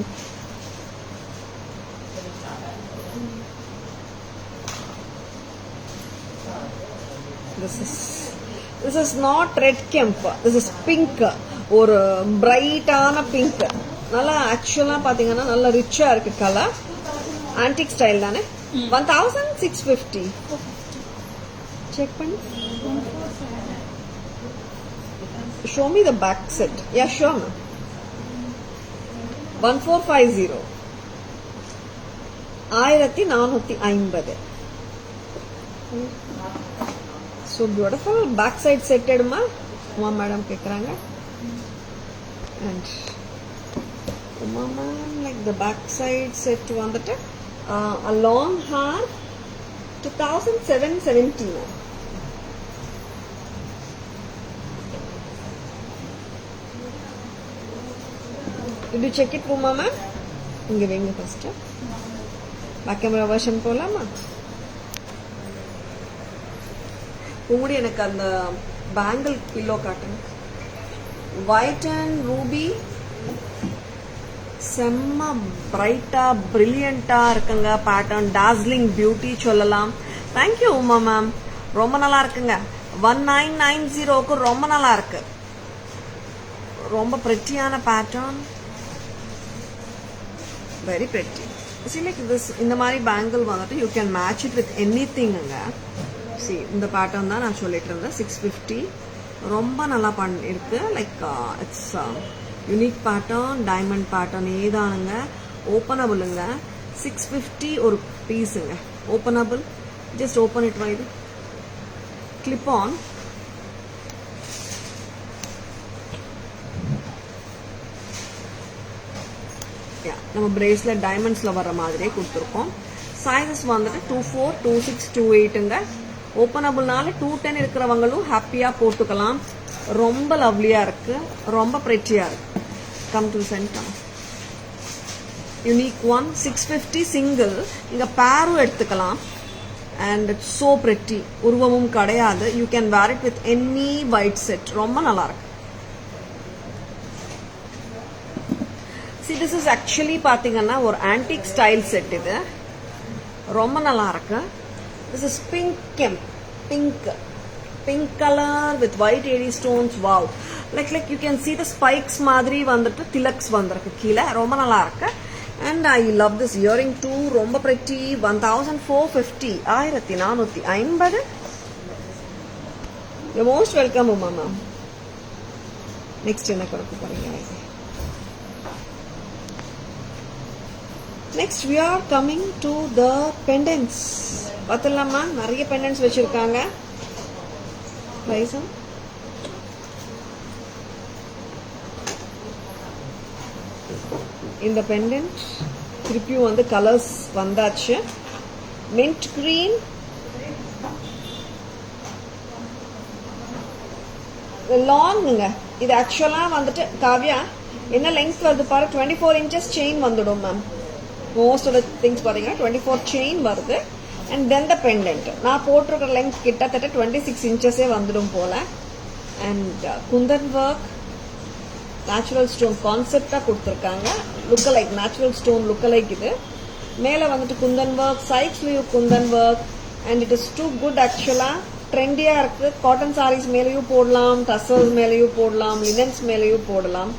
[SPEAKER 1] This is not red kemp. This is pink. ஒரு பிரைட்டான பிங்க். நல்லா ஆக்சுவலா பாத்தீங்கன்னா நல்லா ரிச்சா இருக்கு கலர். ஆன்டிக் ஸ்டைல் தானே? 1650. செக் பண்ணு. Show me the back set. Yeah, sure ma'am. 1450. 1450. So beautiful. Back side set eduma. Uma madam kekranga. And Uma madam like the back side set vandute a long hair 2770. Did you check it, Uma ma'am? இங்க வைங்க first. Back camera version போலாமா? உங்களுடைய எனக்கு அந்த bangle pillow காட்டுங்க. White and Ruby செம்ம பிரைட்டா பிரில்லியண்டா இருக்குங்க. பேட்டர்ன் டாஸ்லிங் பியூட்டி சொல்லலாம். தேங்க்யூ உமா மேம், ரொம்ப நல்லா இருக்குங்க. 1990க்கு ரொம்ப நல்லா இருக்கு. ரொம்ப பிரிட்டியான pattern. Very pretty. See like this, இந்த மாதிரி பேங்கிள் வந்துட்டு you can match it with anything. See இந்த பேட்டர்ன் தான் நான் சொல்லிட்டு இருந்தேன். 650 ரொம்ப நல்லா இருக்கு. Like it's unique pattern, diamond pattern ஏதானுங்க. ஓப்பனபிளுங்க. 650 ஒரு பீஸுங்க. Openable. Just open it with. Clip on. நம்ம பிரேஸ்லெட் டைமண்ட்ஸில் வர்ற மாதிரியே கொடுத்துருக்கோம். சைஸஸ் வந்துட்டு 24, 26, 28ங்க. ஓப்பனபிள்னால 210 இருக்கிறவங்களும் ஹாப்பியாக போட்டுக்கலாம். ரொம்ப லவ்லியாக இருக்கு, ரொம்ப ப்ரெட்டியாக இருக்கு. Come to centre. Unique one 650 single. இங்கே பேரும் எடுத்துக்கலாம். And it's so pretty. உருவமும் கிடையாது. You can wear it with any white set. ரொம்ப நல்லா இருக்கு. See, this is actually பாத்தீங்கன்னா ஒரு ஆன்டிக் ஸ்டைல் செட். இது ரொம்ப நல்லா இருக்கு. This is pink color with white airy stones. Wow, like you can see the spikes மாதிரி வந்துட்டு திலக்ஸ் வந்திருக்கு கீழே. ரொம்ப நல்லா இருக்கு. And I love this earring too. ரொம்ப pretty. 1450. 1450. You're most welcome, Mama. Next என்ன கொடுக்க போறீங்க? Next we are coming to the pendants. பார்த்தலாமா? நிறைய pendants வச்சிருக்காங்க. Price இந்த pendant திருப்பியும் வந்து கலர்ஸ் வந்தாச்சு. mint green, லாங்குங்க. இது ஆக்சுவலா வந்துட்டு காவ்யா என்ன லெங்த் வருது பாரு. 24 inches செயின் வந்துடும் ma'am. Most of the things பார்த்தீங்கன்னா 24 செயின் வருது. அண்ட் தென் த பெண்டன்ட் நான் போட்டிருக்கிற லெங்த் கிட்டத்தட்ட 26 inches வந்துடும் போல. And kundan work, natural stone கான்செப்டாக கொடுத்துருக்காங்க. Lookalike natural stone lookalike. இது மேலே வந்துட்டு குந்தன் ஒர்க், சைட்ஸ்லேயும் kundan work. And it is too good. ஆக்சுவலாக ட்ரெண்டியாக இருக்குது. காட்டன் சாரீஸ் மேலேயும் போடலாம், டசர்ஸ் மேலேயும் போடலாம், லினன்ஸ் மேலேயும் போடலாம்.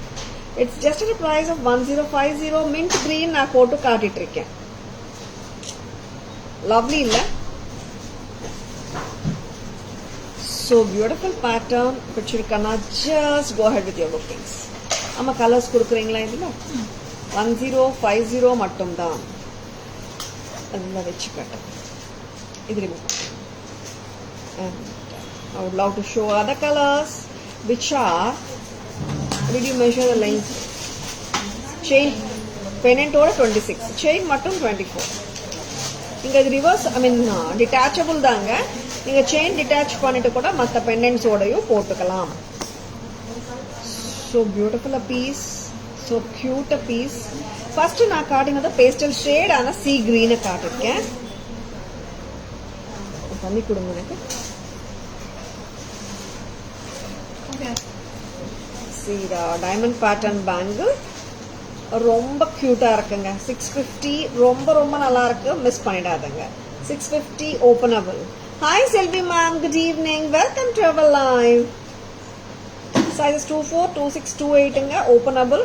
[SPEAKER 1] It's just at a price of 1050. mint green நான் போட்டு காட்டிட்டு இருக்கேன். Lovely இல்ல? So beautiful pattern. பிடிச்சிருக்கனா just go ahead with your bookings. அம்மா கலர்ஸ் கொடுக்குறீங்களா இதுல? 1050 மட்டும் தான். அதெல்லாம் வச்சு கட்டேன். இது remove. And I would love to show other colors which are. Did you measure the length? Chain pendant ஓட 26, chain மட்டும் 24. இங்க இது ரிவர்ஸ், ஐ மீன் டிட்டாச்சபிள் தாங்க. நீங்க செயின் டிட்டாச் பண்ணிட்டு கூட மற்ற பெண்டன்ட்ஸ் ஓடையும் போட்டுக்கலாம். So beautiful a piece, so cute a piece. First நான் காட்டினது பேஸ்டல் ஷேட் ஆன சீ கிரீனை காட்டிருக்கேன். பண்ணி கொடுங்க எனக்கு. டைமண்ட் பேட்டர்ன் பேங்கிள் ரொம்ப கியூட்டா இருக்குங்க. 650 ரொம்ப நல்லா இருக்கு. மிஸ் பண்ணிடாதங்க. 650 openable. Hi Selvi ma'am, good evening, welcome to our live. Sizes 24, 26, 28ங்க. ஓப்பனபிள்.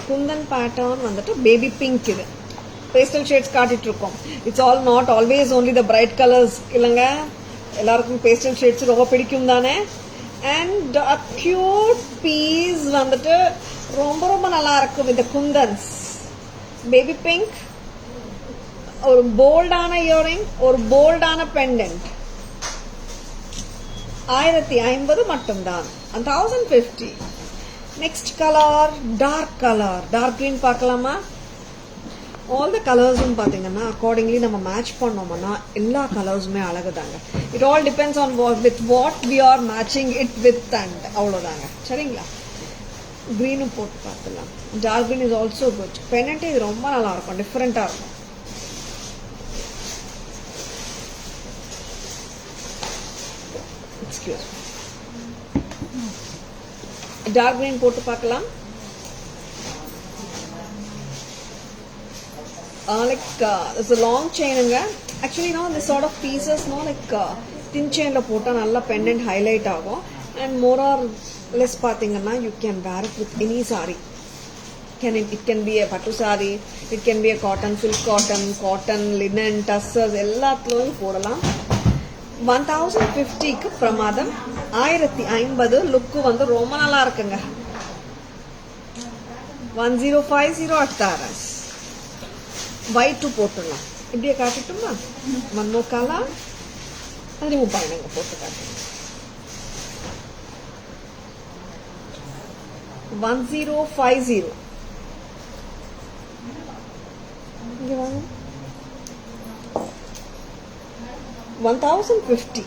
[SPEAKER 1] குந்தன் பேட்டர்ன் வந்துட்டு பேபி பிங்க். இது பேஸ்டல் ஷேட்ஸ் காட்டிட்டு இருக்கோம். It's all not always only the bright colours இல்லைங்க. எல்லாருக்கும் பேஸ்டல் ஷேட்ஸ் ரொம்ப பிடிக்கும் தானே. அண்ட் கியூட் பீஸ் வந்துட்டு ரொம்ப நல்லா இருக்கும். இந்த குந்தன்ஸ் பேபி பிங்க், ஒரு போல்டான இயரிங், ஒரு போல்டான பெண்டன்ட். 1050 மட்டும்தான். 1050. நெக்ஸ்ட் கலர் டார்க் கிரீன் பார்க்கலாமா? ஆல் த கலர்ஸும் பார்த்தீங்கன்னா அக்கார்டிங்லி நம்ம மேட்ச் பண்ணோம்னா எல்லா கலர்ஸுமே அழகுதாங்க. It all depends on with what we are matching it with. And அவ்வளோதாங்க. சரிங்களா? க்ரீனும் போட்டு பார்த்துலாம். Dark green is also good. Pendant இது ரொம்ப நல்லா இருக்கும், டிஃப்ரெண்ட்டாக இருக்கும். எக்ஸ்கியூஸ். டார்க் க்ரீன் போட்டு பார்க்கலாம். Like it's a long chain. Actually, this sort of pieces, like thin chain la pota nalla pendant highlight agum. And more or less pathina, you can wear it with any saree. It can be a pattu saree, it can be a cotton, silk cotton, linen, tussers, எல்லாத்துலயும் போடலாம். 1050க்கு பிரமாதம். 1050 லுக்கு வந்து ரொம்ப நல்லா இருக்குங்க. 1050 at Taras. White போட்டுடலாம். இப்படியே காட்டிட்டுமா? One more colour. அது ரிமூவ் பண்ணுங்க, போட்டு காட்டுங்க. 1050. இங்க வாங்க. 1050.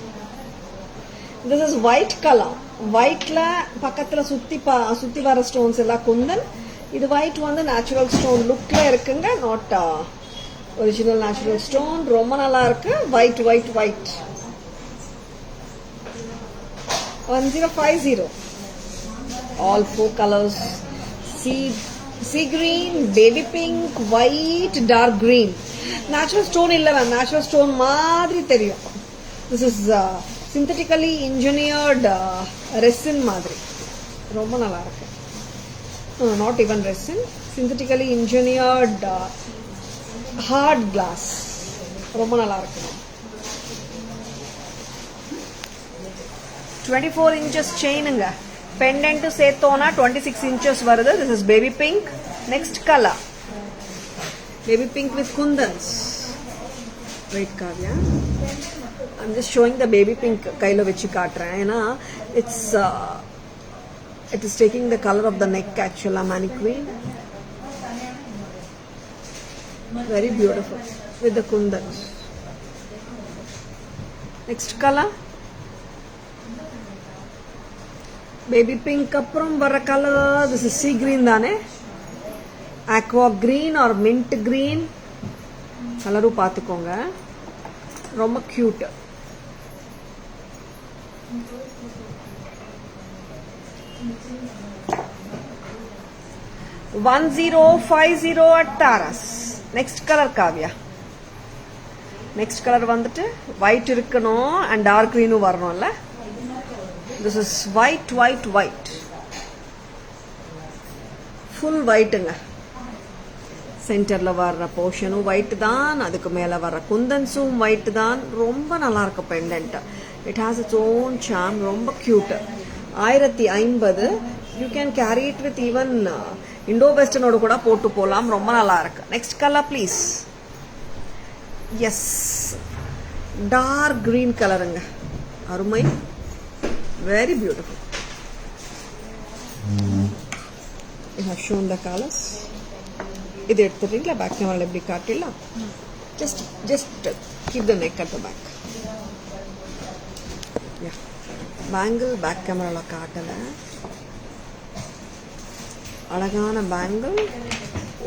[SPEAKER 1] This is white color. Whiteல பக்கத்துல சுத்தி வர ஸ்டோன்ஸ் எல்லாம் குந்தன். இது white வந்து நேச்சுரல் ஸ்டோன் லுக்ல இருக்குங்க, நாட் ஒரிஜினல் நேச்சுரல் ஸ்டோன். ரொம்ப நல்லா இருக்கு. white 1050. All four colors. Sea green, baby pink, white, dark green. Natural stone இல்ல, natural stone மாதிரி தெரியும். This is synthetically engineered resin மாதிரி. ரொம்ப நல்லா இருக்கு. No, not even resin. Synthetically engineered hard glass. ரொம்ப நல்லா இருக்கு. 24 inches chainங்க. Pendant சேர்த்தோனா 26 inches வருது. This is baby pink. Next color. Baby pink with kundans. Wait, Kavya. I'm just showing the baby pink. கையில வச்சு காட்டுறேன். ஏன்னா it is taking the color of the neck actually, mannequin. Very beautiful with the kundans. Next color. Baby pink அப்புறம் வர colour. This is sea green தானே? Aqua green or mint green. கலரும் பார்த்துக்கோங்க. ரொம்ப cute. $1050 at Taras. Next color Kavya. Next color வந்துட்டு white இருக்கணும் and dark green வரணும்ல. This is white. Full whiteங்க. சென்டர்ல வர்ற போர்ஷனும் white தான். அதுக்கு மேல வர்ற குந்தன்ஸும் white தான். ரொம்ப நல்லா இருக்கு pendant. It has its own charm. ரொம்ப cute. 1050. You can carry it with even Indo-Western ஓட கூட போட்டு போலாம். ரொம்ப நல்லா இருக்கு. Next color please. Yes. Dark green colorங்க. அருமை. Very beautiful. I have shown the colors. இது எடுத்துறீங்களா? பேக் கேமரால எப்படி காட்டிடலாம். just keep the neck at the back. Yeah. Bangle back கேமரால காட்டல. அழகான பேங்கிள்.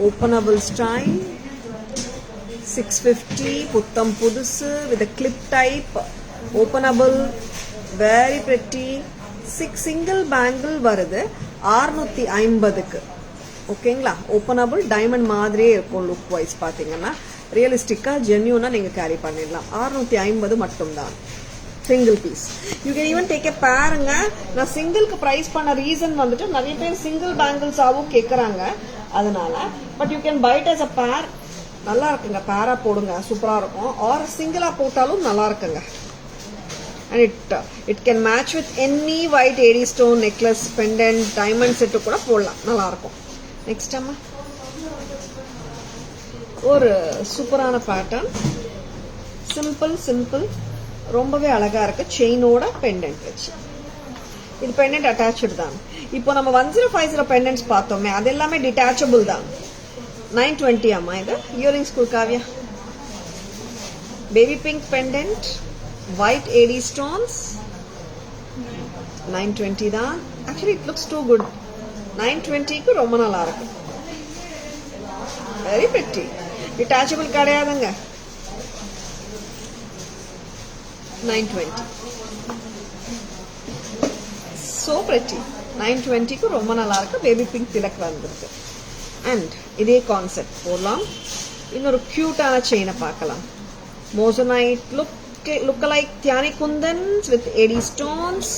[SPEAKER 1] Openable style. 650. புத்தம் புதுசு with a clip type. Openable. Very pretty. 6 single bangle வருது 650க்கு. ஓகேங்களா? ஓப்பனபிள் டைமண்ட் மாதிரியே இருக்கும் லுக் வைஸ். பார்த்தீங்கன்னா ரியலிஸ்டிக்கா ஜென்யூனா நீங்க கேரி பண்ணிடலாம். 650 மட்டும்தான் single piece. You can even take a பேருங்க. நான் சிங்கிள்க்கு ப்ரைஸ் பண்ண ரீசன் வந்துட்டு நிறைய பேர் சிங்கிள் பேங்கிள்ஸாவும் கேட்குறாங்க, அதனால. But you can buy it as a பேர். நல்லா இருக்குங்க. பேரா போடுங்க, சூப்பரா இருக்கும். ஆர் சிங்கிளா போட்டாலும் நல்லா இருக்குங்க. And it can match with any white AD stone necklace, pendant, diamond set கூட போடலாம். நல்லா இருக்கும். நெக்ஸ்ட் அம்மா ஒரு சூப்பரான பேட்டர்ன். சிம்பிள் ரொம்பவே அழகா இருக்கு. செயினோட பெண்டன்ட் வச்சு. இது பெண்டன்ட் அட்டாச்சு தான். இப்போ நம்ம 1050 பெண்டன்ட்ஸ் பார்த்தோமே, அது எல்லாமே டிட்டாச்சபிள் தான். 920 அம்மா. இது இயரிங்ஸ் கொடுக்காவியா. Baby pink pendant, white AD stones. 920 தான். Actually it looks too good. 920க்கு ரொம்ப நல்லா இருக்கு. Very pretty. Detachable கிடையாதுங்க. 920. So pretty. 920க்கு ரொம்ப நல்லா இருக்கு. பேபி பிங்க் திலக் வந்திருக்கு. அண்ட் இதே கான்செப்ட் போடலாம். இன்னொரு கியூட்டான செயினை பார்க்கலாம். Moissanite look like Tyani Kundans with AD stones.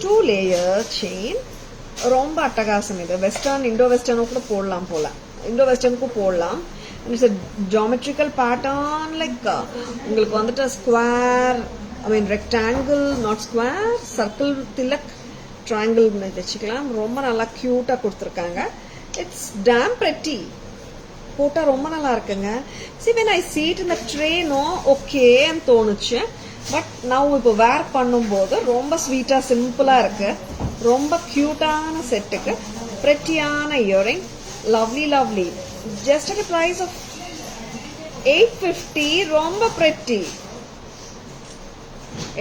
[SPEAKER 1] 2-layer chain. ரொம்ப அட்டகாசம் இது. வெஸ்டர்ன் இண்டோ வெஸ்டர்னுக்கு கூட போடலாம் போல. இண்டோ வெஸ்டர்னுக்கும் போடலாம். It's a geometrical pattern like உங்களுக்கு வந்துட்டு square, I mean rectangle, not square, circle tilak, triangle வச்சுக்கலாம். ரொம்ப நல்லா கியூட்டா கொடுத்திருக்காங்க. It's damn pretty. போட்டா ரொம்ப நல்லா இருக்குங்க. See when I see it in the tray, no, okay ன்னு தோணுச்சு. பட் நான் இப்போ வேர் பண்ணும்போது ரொம்ப ஸ்வீட்டா சிம்பிளா இருக்கு. ரொம்ப கியூட்டான செட்டுக்கு பிரெட்டியான earring. Lovely lovely. Just at price of 850. ரொம்ப பிரெட்டி.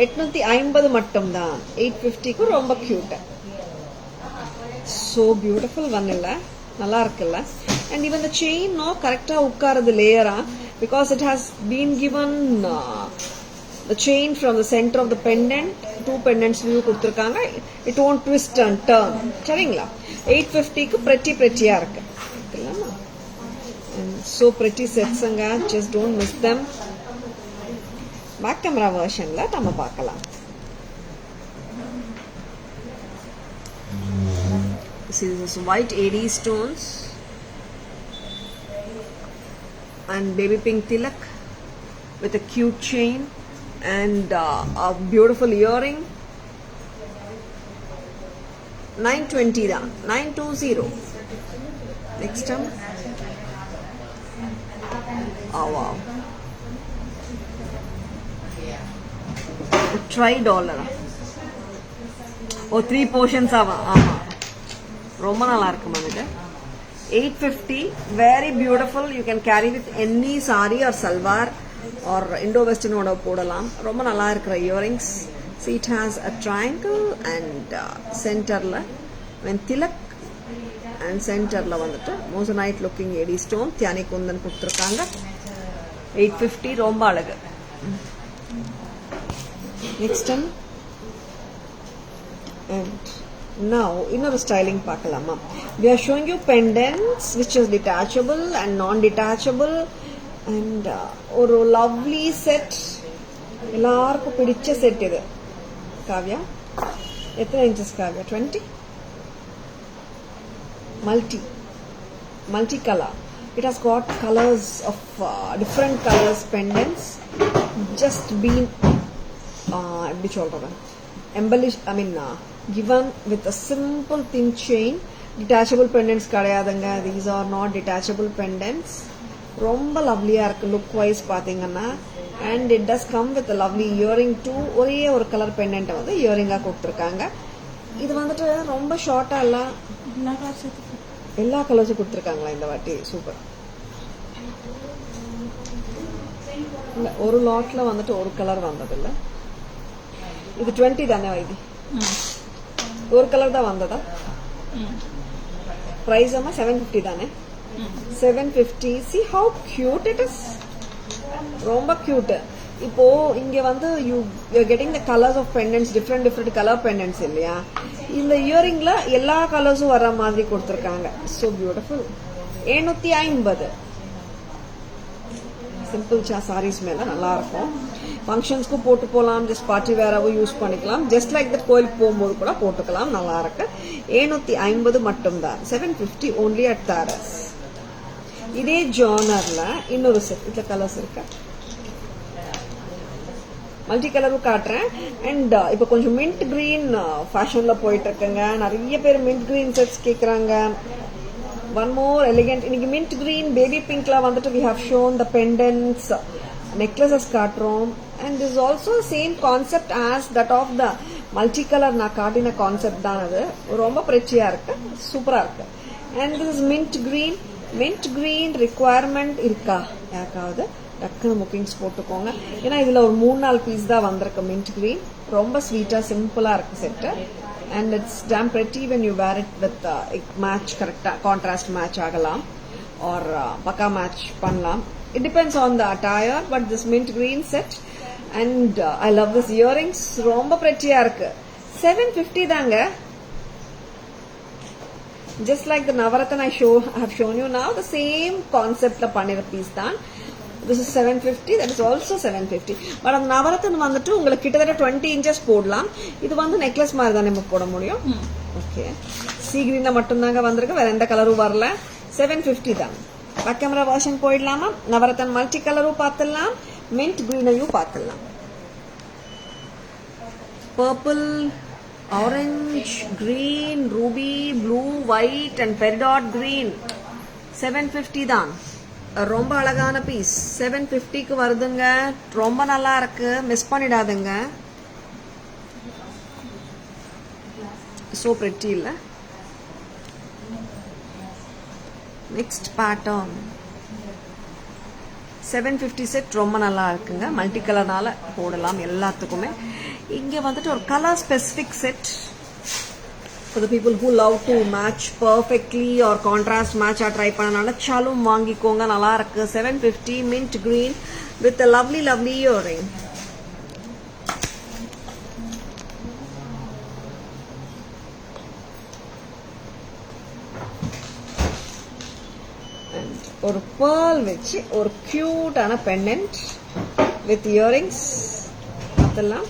[SPEAKER 1] 850 மட்டும்தான். 850க்கு ரொம்ப கியூட். சோ பியூட்டிஃபுல் வன்னில்ல, நல்லா இருக்குல்ல. And even the chain no கரெக்டா உட்காருது லேயரா, because it has been given the chain from the center of the pendant, 2 pendants view கொடுத்திருக்காங்க. It won't twist and turn. சரிங்களா? 850க்கு pretty-யா இருக்கு. And so pretty sets ங்க, just don't miss them. Back camera versionல நம்ம பார்க்கலாம். See, this is white AD stones and baby pink tilak with a cute chain and a beautiful earring. 920 da, 920. Next time. Oh wow. $3. Oh, 3 portions ஆமா. ரொம்ப நல்லா இருக்கு மனுக்கு. 850, very beautiful. You can carry with any saree or salwar or Indo-Western ஓட போடலாம். ரொம்ப நல்லா இருக்கிற earrings. See, it has a triangle and centerல tilak and centerல வந்துட்டு moissanite looking AD stone தியானி Kundan கொடுத்திருக்காங்க. 850 ரொம்ப அழகு. Next time. And now இன்னொரு ஸ்டைலிங் பார்க்கலாமா. We are showing you pendants which is detachable and non-detachable. And ஒரு லவ்லி செட், எல்லாருக்கும் பிடிச்ச set இது. காவ்யா எத்தனை inches Kavya? 20. multi color. It has got colors of different colors pendants. Just been எப்படி சொல்றது, embellished, I mean given with a simple thin chain. Detachable pendants கிடையாதுங்க. These are not detachable pendants. ரொம்ப லவ்லியா இருக்கு லுக் வைஸ் பாத்தீங்கன்னா. And it does come with lovely earring too. ஒரே ஒரு colour pendant வந்து இயரிங்கா கொடுத்துருக்காங்க. இது வந்துட்டு ரொம்ப ஷார்ட்டா எல்லா கலர்ஸும் கொடுத்துருக்காங்களா இந்த வாட்டி? சூப்பர். ஒரு லாட்ல வந்துட்டு ஒரு கலர் வந்தது இல்ல. இது 20 தானே வைதி? ஒரு கலர் தான் வந்ததா? பிரைஸ் அம்மா 750 தானே? 750. See how cute it is. ரொம்ப cute. இப்போ இங்க வந்து you're getting the colors of pendants, different color pendants இல்லையா? இந்த இயரிங்ல எல்லா கலர்ஸும் வர மாதிரி கொடுத்திருக்காங்க. So beautiful. 750. சிம்பிள் சாரீஸ் மேல நல்லா இருக்கும். ஃபங்க்ஷன்ஸ்க்கு போட்டு போகலாம், ஜஸ்ட் பார்ட்டி வேறாவும் யூஸ் பண்ணிக்கலாம். ஜஸ்ட் லைக் தட் கோயிலுக்கு போகும்போது கூட போட்டுக்கலாம், நல்லா இருக்கு. 750 மட்டும்தான். 750 only at Taras. இதே ஜானர்ல இன்னொரு செட். இதுல கலர்ஸ் இருக்கு, மல்டி கலரும் காட்டுறேன். அண்ட் இப்ப கொஞ்சம் மின்ட் கிரீன் ஃபேஷன்ல போயிட்டு இருக்குங்க. நிறைய பேர் மின்ட் கிரீன் செட்ஸ் கேக்குறாங்க. One more elegant. இன்னைக்கு மின்ட் கிரீன், பேபி பிங்க்ல வந்துட்டு we have shown the pendants, necklaces காட்டுறோம். and this is also same concept as that of the multi color நான் காட்டின கான்செப்ட் தான். அது ரொம்ப பிரெச்சியா இருக்கு, சூப்பரா இருக்கு. and this is mint green. mint green requirement இருக்கா யாருக்காவது? டக்குனு புக்கிங்ஸ் போட்டுக்கோங்க. ஏன்னா இதுல ஒரு 3-4 பீஸ் தான் வந்திருக்கு மின்ட் கிரீன். ரொம்ப ஸ்வீட்டா சிம்பிளா இருக்கு set. And it's damn pretty when you wear it with match கரெக்டா கான்ட்ராஸ்ட் மேட்ச் ஆகலாம் ஆர் பக்கா மேட்ச் பண்ணலாம். It depends on the attire, but this mint green set and I love this earrings. ரொம்ப பிரெட்டியா இருக்கு. 750 தாங்க. Just like the Navaratna I have shown you now, the same concept la panira piece தான். This is 750, that is also 750. But அந்த நவரத்ன வந்துட்டு உங்களுக்கு கிட்டத்தட்ட 20 inches போடலாம். இது வந்து நெக்லஸ் மாதிரி தான் நம்ம போட முடியும். ஓகே, சீ கிரீன்ல மட்டும் தாங்க வந்திருக்கு, வேற எந்த கலரும் வரல. 750 தான். பேக் கேமரா வெர்ஷன் போயிடலாமா? நவரத்தன் மல்டி கலரும் பார்த்துடலாம், மின்ட் கிரீனையும் பார்த்துடலாம். Purple, orange, green, Ruby, blue, white and peridot green. 750 தான். ரொம்ப அழகான பீஸ். 750க்கு வருதுங்க. ரொம்ப நல்லா இருக்கு, மிஸ் பண்ணிடாதுங்க. So pretty இல்ல? நெக்ஸ்ட் பேட்டர்ன் 750 செட் ரொம்ப நல்லா இருக்குங்க. மல்டி கலர்னால போடலாம் எல்லாத்துக்குமே. இங்கே வந்துட்டு ஒரு colour specific set for the people who love to match perfectly or contrast match try பண்ண நினைச்சாலும் வாங்கிக்கோங்க. நல்லா இருக்கு. 750 mint green with a lovely earring. ஒரு pearl வச்சு ஒரு கியூட்டான பெண்டன்ட் வித் இயரிங்ஸ் அதெல்லாம்.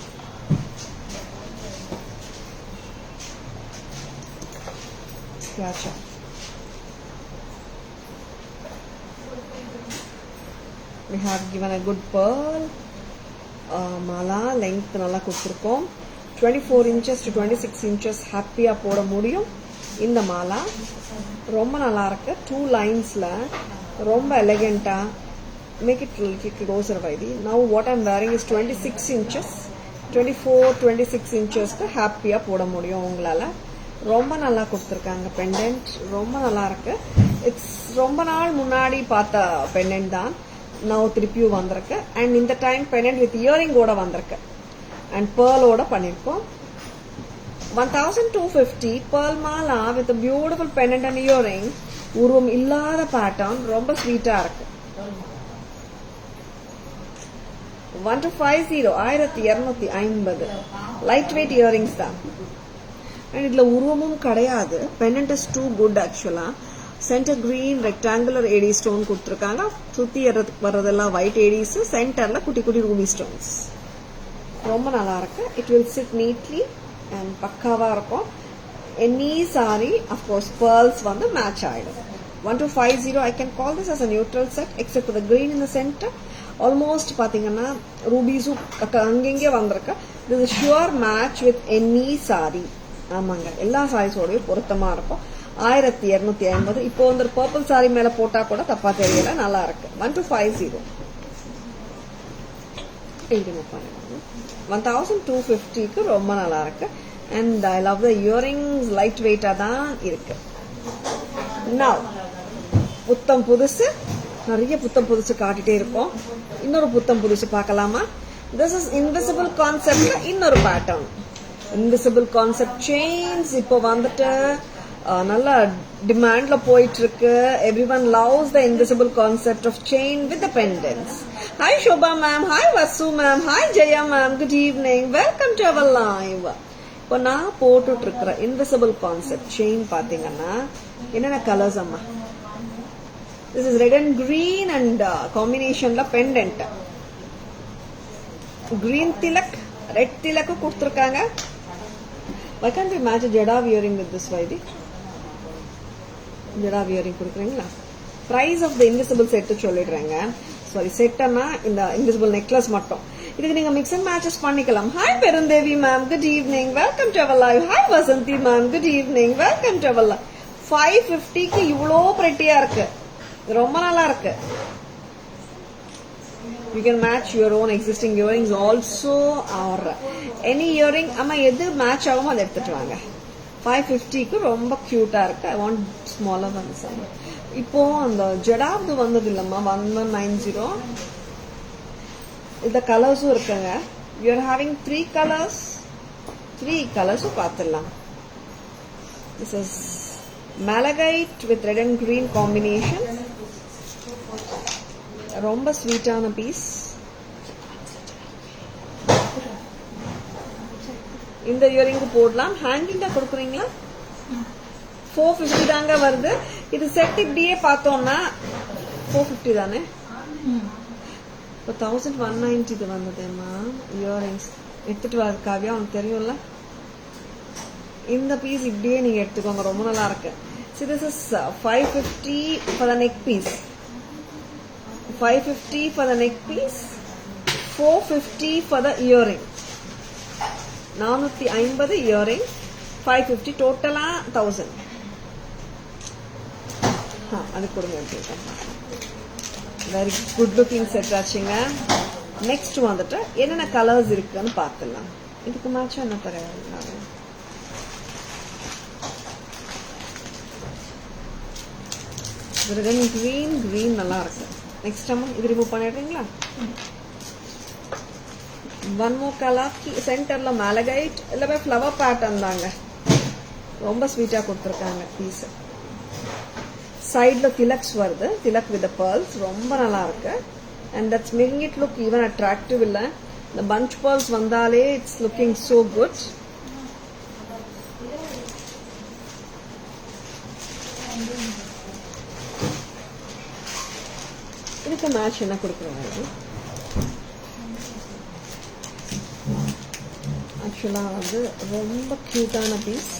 [SPEAKER 1] We have given a good pearl. Mala length நல்லா கொடுத்துருக்கோம். 24 inches to 26 inches ஹாப்பியா போட முடியும். இந்த மாலா ரொம்ப நல்லா இருக்கு. 2 லைன்ஸ்ல ரொம்ப எலகெண்டா. Make it little closer Vaidi. Now what I'm wearing is 26 inches. 24-26 inches க்கு ஹாப்பியா போட முடியும் உங்களால. ரொம்ப நல்லா கொடுத்துருக்காங்க பெண்டன்ட். ரொம்ப நல்லா இருக்கு. இட்ஸ் ரொம்ப நாள் முன்னாடி பார்த்த பெண்டன்ட் தான். now திருப்பியும் வந்திருக்கு. அண்ட் இந்த டைம் பெண்டன்ட் வித் இயரிங் ஓட வந்திருக்கு. அண்ட் பேர்லோட பண்ணிருக்கோம். 1250 pearl mala with a beautiful pendant and earring. உருவம் இல்லாத பேட்டர்ன் ரொம்ப ஸ்வீட்டா இருக்கு. 1250 லைட் வெயிட் இயரிங்ஸ் தான். அண்ட் இதுல உருவமும் கிடையாது. பெண்டன்ட் இஸ் டூ குட் ஆக்சுவலா. Centre green rectangular AD stone கொடுத்துருக்காங்க. சுத்தி வர்றதெல்லாம் ஒயிட் ஏடிஸ், சென்டர்ல குட்டி குட்டி ரூபி ஸ்டோன்ஸ். ரொம்ப நல்லா இருக்கு. It will chit neatly and பக்காவா இருக்கும். எனி சாரி அஃப்கோர்ஸ் பேர்ல்ஸ் வந்து மேட்ச் ஆயிடும். 1250 I can call this as a neutral set except for the green in the center. Almost பாத்தீங்கன்னா ரூபீஸும் அங்கங்கே வந்திருக்கு. this is sure match with any saree. ஆமாங்க, எல்லா சாரீஸோடய பொருத்தமா இருக்கும். 1250. இப்போ வந்து பர்பிள் சாரி மேல போட்டா கூட தப்பா தெரியல, நல்லா இருக்கு. 1250 1250க்கு ரொம்ப நல்லா இருக்கு. And I love the earrings. Light வெயிட்டா தான் இருக்கு. Now புத்தம் புதுசு, நிறைய புத்தம் புதுசு காட்டிட்டே இருக்கோம். இன்னொரு புத்தம் புதுசு பார்க்கலாமா? திஸ் இஸ் இன்விசிபிள் கான்செப்ட்ல இன்னொரு பேட்டர்ன். இன்விசிபிள் கான்செப்ட் செயின்ஸ் இப்போ வந்துட்டு நல்ல டிமாண்ட்ல போயிட்டு இருக்கு. Everyone loves the invisible concept of chain with the pendants. Hi Shoba ma'am, hi Vasu ma'am, hi Jaya ma'am, good evening, welcome to our live. இப்போ நான் போட்டுட்டு இருக்கிற இன்விசிபிள் கான்செப்ட் செயின் பாத்தீங்கன்னா என்னென்ன கலர்ஸ் அம்மா? This is red and green and காம்பினேஷன்ல pendant. Green tilak, red திலக்கு கொடுத்துருக்காங்க. Why can't we match a Jada wearing with this Vaidi? Jada wearing கொடுக்குறீங்களா? Price of the invisible set சொல்லிடுறாங்க. சாரி, செட்னா இந்த இன்விசிபிள் நெக்லஸ் மட்டும். இதுக்கு நீங்க மிக்ஸ் அண்ட் மேட்சஸ் பண்ணிக்கலாம். Hi Perundevi ma'am, good evening, welcome to our live. Hi Vasanthi ma'am, good evening, welcome to our live. 550க்கு இவ்வளோ பிரெட்டியா இருக்கு. ரொம்ப நல்லா இருக்கு. You can match your own existing earrings also or any earring. அம்மா எது மேட்ச் ஆகுமோ அதை எடுத்துட்டு வாங்க. 550க்கு ரொம்ப கியூட்டா இருக்கு. I want smaller ones. இப்போ அந்த ஜடாவது வந்தது இல்லம்மா, 1190. இந்த கலர்ஸும் இருக்குங்க. We are having 3 colors. 3 colors பார்த்துடலாம். This is malachite with red and green combination. ரொம்ப ஸ்வீட்டான பீஸ். இந்த இயரிங் போடலாம். ஹேங்கிங்கா கொடுக்குறீங்களா? 450 தாங்க வருது. இது செட் இப்படியே பார்த்தோம்னா 450 தானே. இப்போ 1190 இது வந்ததுமா இயரிங்ஸ். எடுத்துட்டு வர காவியா, உனக்கு தெரியும்ல. இந்த பீஸ் இப்படியே நீங்க எடுத்துக்கோங்க, ரொம்ப நல்லா இருக்கு. See, this is 550 for the neck piece. 550 for the neck piece, 450 for the earring. 450 earring, 550 totala 1000. அது கொடுங்க. வெரி குட் லுக்கிங் செட் ஆச்சுங்க. நெக்ஸ்ட் வந்துட்டு என்னென்ன கலர்ஸ் இருக்குன்னு பார்த்துடலாம். இதுக்கு மேட்சா என்ன தரேன்? கிரீன் நல்லா இருக்கு. நெக்ஸ்ட் அம்மா இது ரிமூவ் பண்ணிடுறீங்களா? ஒன் மோர் கலர் சென்டர்ல மேலகைட் இல்லை ஃப்ளவர் பேட்டர்ன் தாங்க. ரொம்ப ஸ்வீட்டா கொடுத்துருக்காங்க பீஸ். சைட்ல திலக்ஸ் வருது. திலக் வித் pearls ரொம்ப நல்லா இருக்கு. And that's making it look even attractive இல்ல. The bunch pearls வந்தாலே it's looking so good. இதுக்கு மேட்ச் என்ன கொடுக்குறாங்க? ஆக்சுவலா வந்து ரொம்ப கியூட்டான பீஸ்.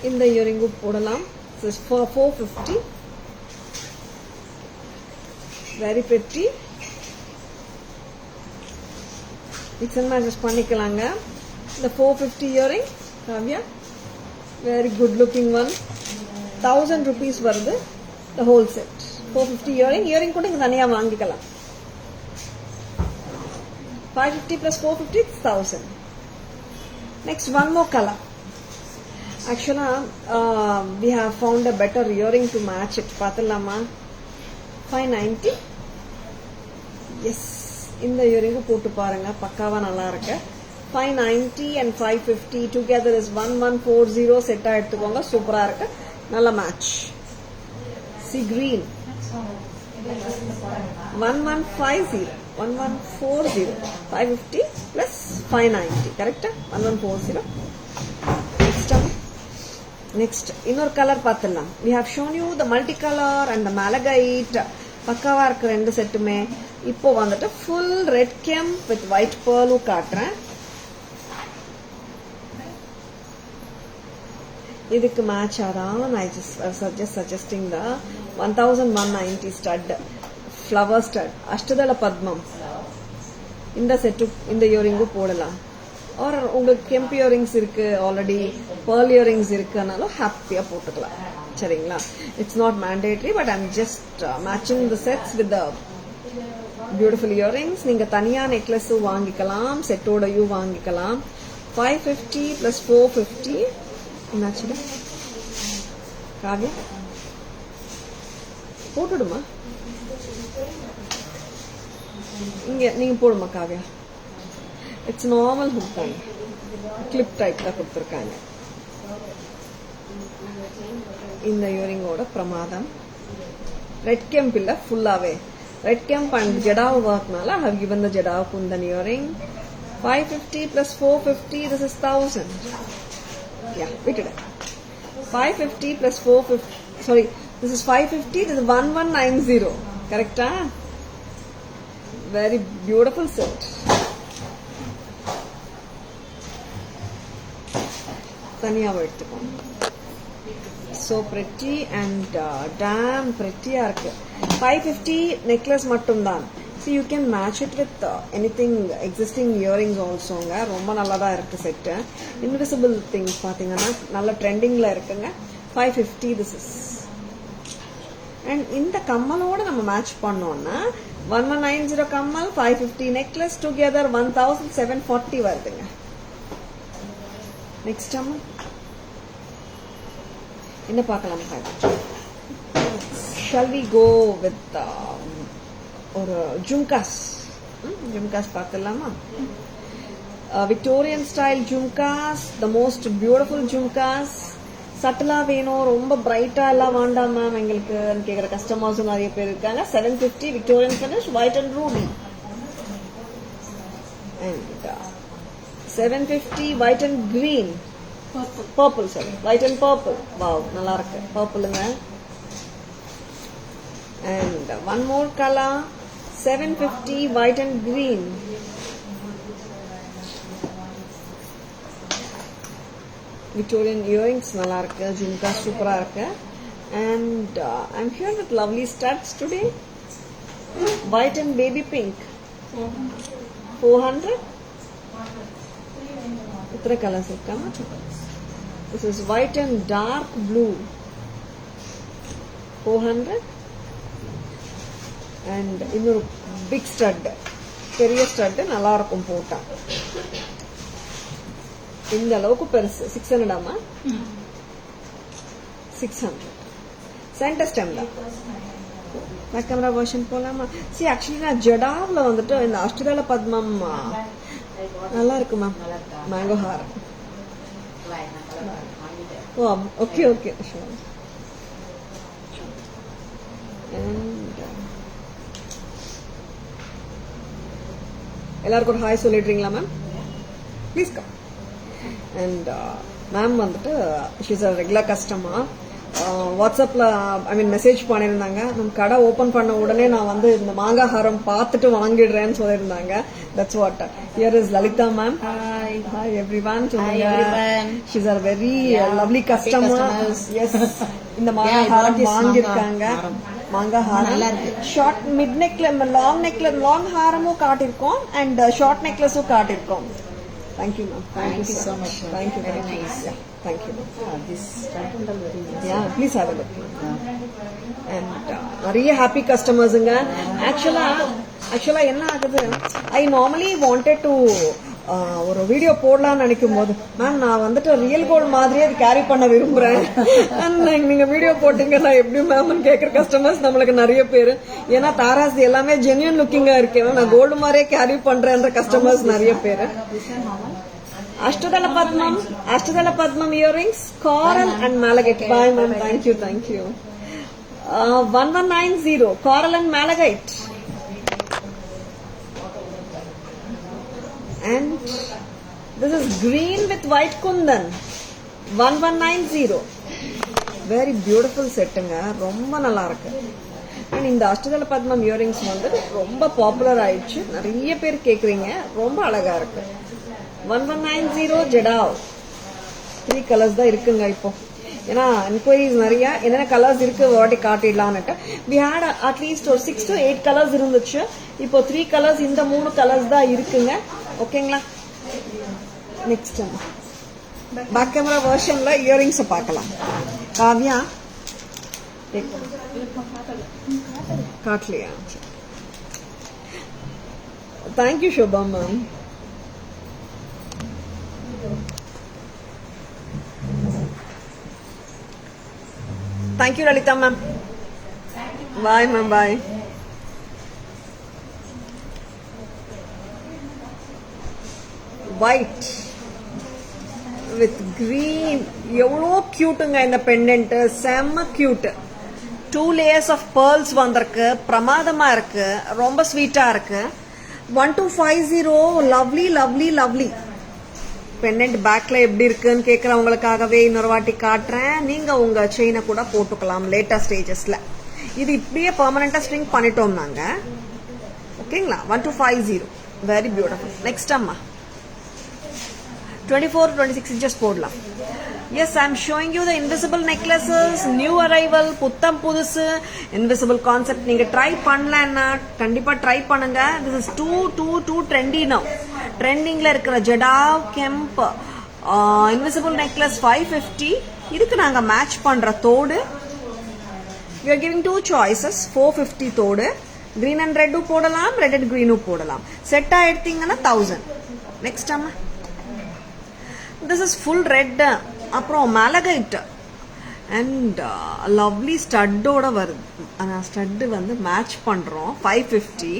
[SPEAKER 1] இந்த இயரிங்கும் போடலாம். This is for 450. Very pretty. Mix and match பண்ணிக்கலாங்க. The 450 earring, Kavya. Very good looking one. 1000 rupees வருது the whole set. 450 earring. Earring கூட இங்க தனியா வாங்கிக்கலாம். 550 plus 450 is 1000. Next, one more color. Actually, we have found a better earring to match it. Patalama 590. Yes, in the earring போட்டு பாருங்க, பக்காவா நல்லா இருக்கு. 590 and 550 together is 1140 செட் எடுத்துக்கோங்க. சூப்பரா இருக்கு. நல்ல match. See green. 1150 1140 550 plus 590 correct? 1140. Next இன்னொரு கலர் பார்த்துடலாம். We have shown you the multicolor and the malachite. பக்காவா இருக்கு ரெண்டு செட்டுமே. இப்போ வந்துட்டு full red kemp with white pearl காட்டுறேன். இதுக்கு மேட்ச் ஆதான் I just suggesting the 1190 stud flower stud அஷ்டதள பத்மம். இந்த செட்டு இந்த இயரிங்கும் போடலாம். or உங்களுக்கு கெம்ப் இயரிங்ஸ் இருக்கு, ஆல்ரெடி pearl இயரிங்ஸ் இருக்குனாலும் ஹாப்பியா போட்டுக்கலாம். சரிங்களா? It's not mandatory, but I am just matching the sets with the beautiful earrings. நீங்க தனியா நெக்லஸும் வாங்கிக்கலாம், செட்டோடயும் வாங்கிக்கலாம். 550 plus 450 என்னாச்சுடா காவியா போட்டுடுமா? இங்க நீங்க போடுமா காவியா? இட்ஸ் நார்மல் ஹுக் தான், கிளிப் டைப் தான் கொடுத்துருக்காங்க. இந்த இயரிங்கோட பிரமாதம் ரெட் கெம்ப் இல்ல, ஃபுல்லாவே ரெட் கெம்ப் அண்ட் ஜடாவ் ஒர்க்னால I have given the jadau kundan earring. 550 plus 450 this is 1000. Yeah, விட்டுடு. 550 plus 450 sorry, this is 550, this is 1190. கரெக்டா? Very beautiful set. தனியாக எடுத்துக்கோங்க. So pretty and damn pretty இருக்கு. 550 necklace மட்டும்தான். So you can match it with anything existing earrings also. ரொம்ப நல்லதா இருக்கு set. Invisible things பாத்தீங்கன்னா நல்ல ட்ரெண்டிங்ல இருக்குங்க. 550 this is. And இந்த கம்மலோட நம்ம மேட்ச் பண்ணோம்னா 1190 கம்மல், 550 necklace together 1740 வருதுங்க. நெக்ஸ்ட் அம்மா என்ன பார்க்கலாம்? Shall we go with ஒரு ஜும்காஸ்? ஜும்காஸ் பார்த்துடலாமா? Victorian style jhumkas, the most beautiful jhumkas. சட்டிலா வேணும், ரொம்ப பிரைட்டா எல்லாம் வேண்டாம் மேம் எங்களுக்கு கேட்குற கஸ்டமர்ஸும் நிறைய பேர் இருக்காங்க. 750 Victorian finish, white and Ruby. And 750 white and green, purple sorry, white and purple. Wow, நல்லா இருக்கு பர்பிளுங்க. And one more color, 750 white and green. Victorian earrings நல்லா இருக்கு, ஜும்கா சூப்பரா இருக்கு. And I'm here with lovely studs today. white and baby pink. 400. Itra colors irukama. This is white and dark blue. 400. And இன்னொரு big stud, பெரிய stud நல்லா இருக்கும் போட்டா. இந்த அளவுக்கு பெருசு 600 ஆமா. 600. சென்டர் ஸ்டெம் தான். பேக் கேமரா வெர்ஷன் போலாமா? see actually நான் ஜடாவ்ல வந்துட்டு இந்த அஷ்டதள பத்மம் நல்லா இருக்கு ma'am. Mango haar. Oh okay okay sure. எல்லாருக்கும் ஒரு ஹாய் சொல்லிடுறீங்களா ma'am? Please come. And ma'am வந்துட்டு ஷீஸ் அ ரெகுலர் கஸ்டமர். வாட்ஸ்அப்ல மெசேஜ் பண்ணியிருந்தாங்க. நம்ம கடை ஓபன் பண்ண உடனே நான் வந்து இந்த மாங்காய் ஹாரம் பார்த்துட்டு வாங்கிடுறேன்னு சொல்லியிருந்தாங்க. That's what. Here is Lalitha ma'am. Hi everyone. She's are very lovely customer. Yes, இந்த மாங்காய் ஹாரம் வாங்கியிருக்காங்க. மாங்காய் ஹாரம் ஷார்ட் மிட் நெக்ல லாங் ஹாரமும் காட்டியிருக்கோம் அண்ட் ஷார்ட் நெக்லஸும் காட்டியிருக்கோம். Thank you, ma'am.
[SPEAKER 2] Thank you so much.
[SPEAKER 1] Thank you.
[SPEAKER 2] Very nice.
[SPEAKER 1] Yeah, thank you.
[SPEAKER 2] This triangle very nice.
[SPEAKER 1] Yeah, please have a look. And நிறைய happy customers-ங்க. Actually என்ன ஆகுது, I normally wanted to ஒரு video போடலாம்னு நினைக்கும் போது ma'am நான் வந்துட்டு real gold மாதிரியே அது கேரி பண்ண விரும்புறேன். நீங்க வீடியோ போட்டீங்கன்னா எப்படி மேம்னு கேட்குற கஸ்டமர்ஸ் நம்மளுக்கு நிறைய பேர். ஏன்னா தாராஸ் எல்லாமே ஜென்யூன் லுக்கிங்கா இருக்கு, நான் கோல்டு மாதிரியே கேரி பண்றேன்ற கஸ்டமர்ஸ் நிறைய பேர். அஷ்டதள பத்மம் earrings, coral and malachite. Bye ma'am. Thank you. 1190 coral and malachite. And this is green with white kundan. 1190. Very beautiful setங்க. ரொம்ப நல்லா இருக்கு. And இந்த அஷ்டதள பத்மம் இயரிங்ஸ் வந்து ரொம்ப பாப்புலர் ஆயிடுச்சு. நிறைய பேர் கேக்குறீங்க. ரொம்ப அழகா இருக்கு. 1190 ஜடாவ். 3 கலர்ஸ் தான் இருக்குங்க இப்போ. ஏன்னா என்கொயரிஸ் நிறைய என்னென்ன கலர்ஸ் இருக்கு வாட்டி காட்டிடலான்னுட்டு. we had at least ஒரு 6 to 8 கலர்ஸ் இருந்துச்சு. இப்போ 3 கலர்ஸ், இந்த 3 கலர்ஸ் தான் இருக்குங்க. ஓகேங்களா? நெக்ஸ்ட் பேக் கேமரா வெர்ஷன்ல இயரிங்ஸ் பார்க்கலாம். காவ்யா காட்டலையா? Thank you Shoba ma'am. Thank you Lalitha ma'am. Bye ma'am. Bye. white with green. எவ்வளோ கியூட்டுங்க இந்த பெண்டன்ட். செம்ம கியூட். 2 layers of pearls வந்திருக்கு. பிரமாதமா இருக்கு. ரொம்ப ஸ்வீட்டா இருக்கு. 1250. Lovely pendant. பேக்ல எப்படி இருக்குன்னு கேட்கறவங்களுக்காகவே இன்னொரு வாட்டி காட்டுறேன். நீங்க உங்க செயினை கூட போட்டுக்கலாம் லேட்டர் ஸ்டேஜஸ்ல. இது இப்படியே பெர்மனண்டா ஸ்ட்ரிங் பண்ணிட்டோம் நாங்க. ஓகேங்களா? 1250. Very beautiful. நெக்ஸ்ட் அம்மா 24 to 26 inches போடலாம். Yes, I am showing you the invisible necklaces, new arrival, புத்தம் புதுசு invisible concept. நீங்க ட்ரை பண்ணலன்னா கண்டிப்பா ட்ரை பண்ணுங்க. This is too trendy now. ட்ரெண்டிங்ல இருக்கிற ஜடாவ் கெம்ப் invisible necklace 550. இதுக்கு நாங்க மேட்ச் பண்ற தோடு we are giving 2 choices. 450 தோடு, green and red போடலாம், red and green போடலாம். செட்டா எடுத்தீங்கன்னா 1000. நெக்ஸ்ட் அம்மா this is full red. அப்புறம் மேலகைட் அண்ட் லவ்லி ஸ்டட்டோட வருது. ஸ்டட்டு வந்து மேட்ச் பண்றோம். 550.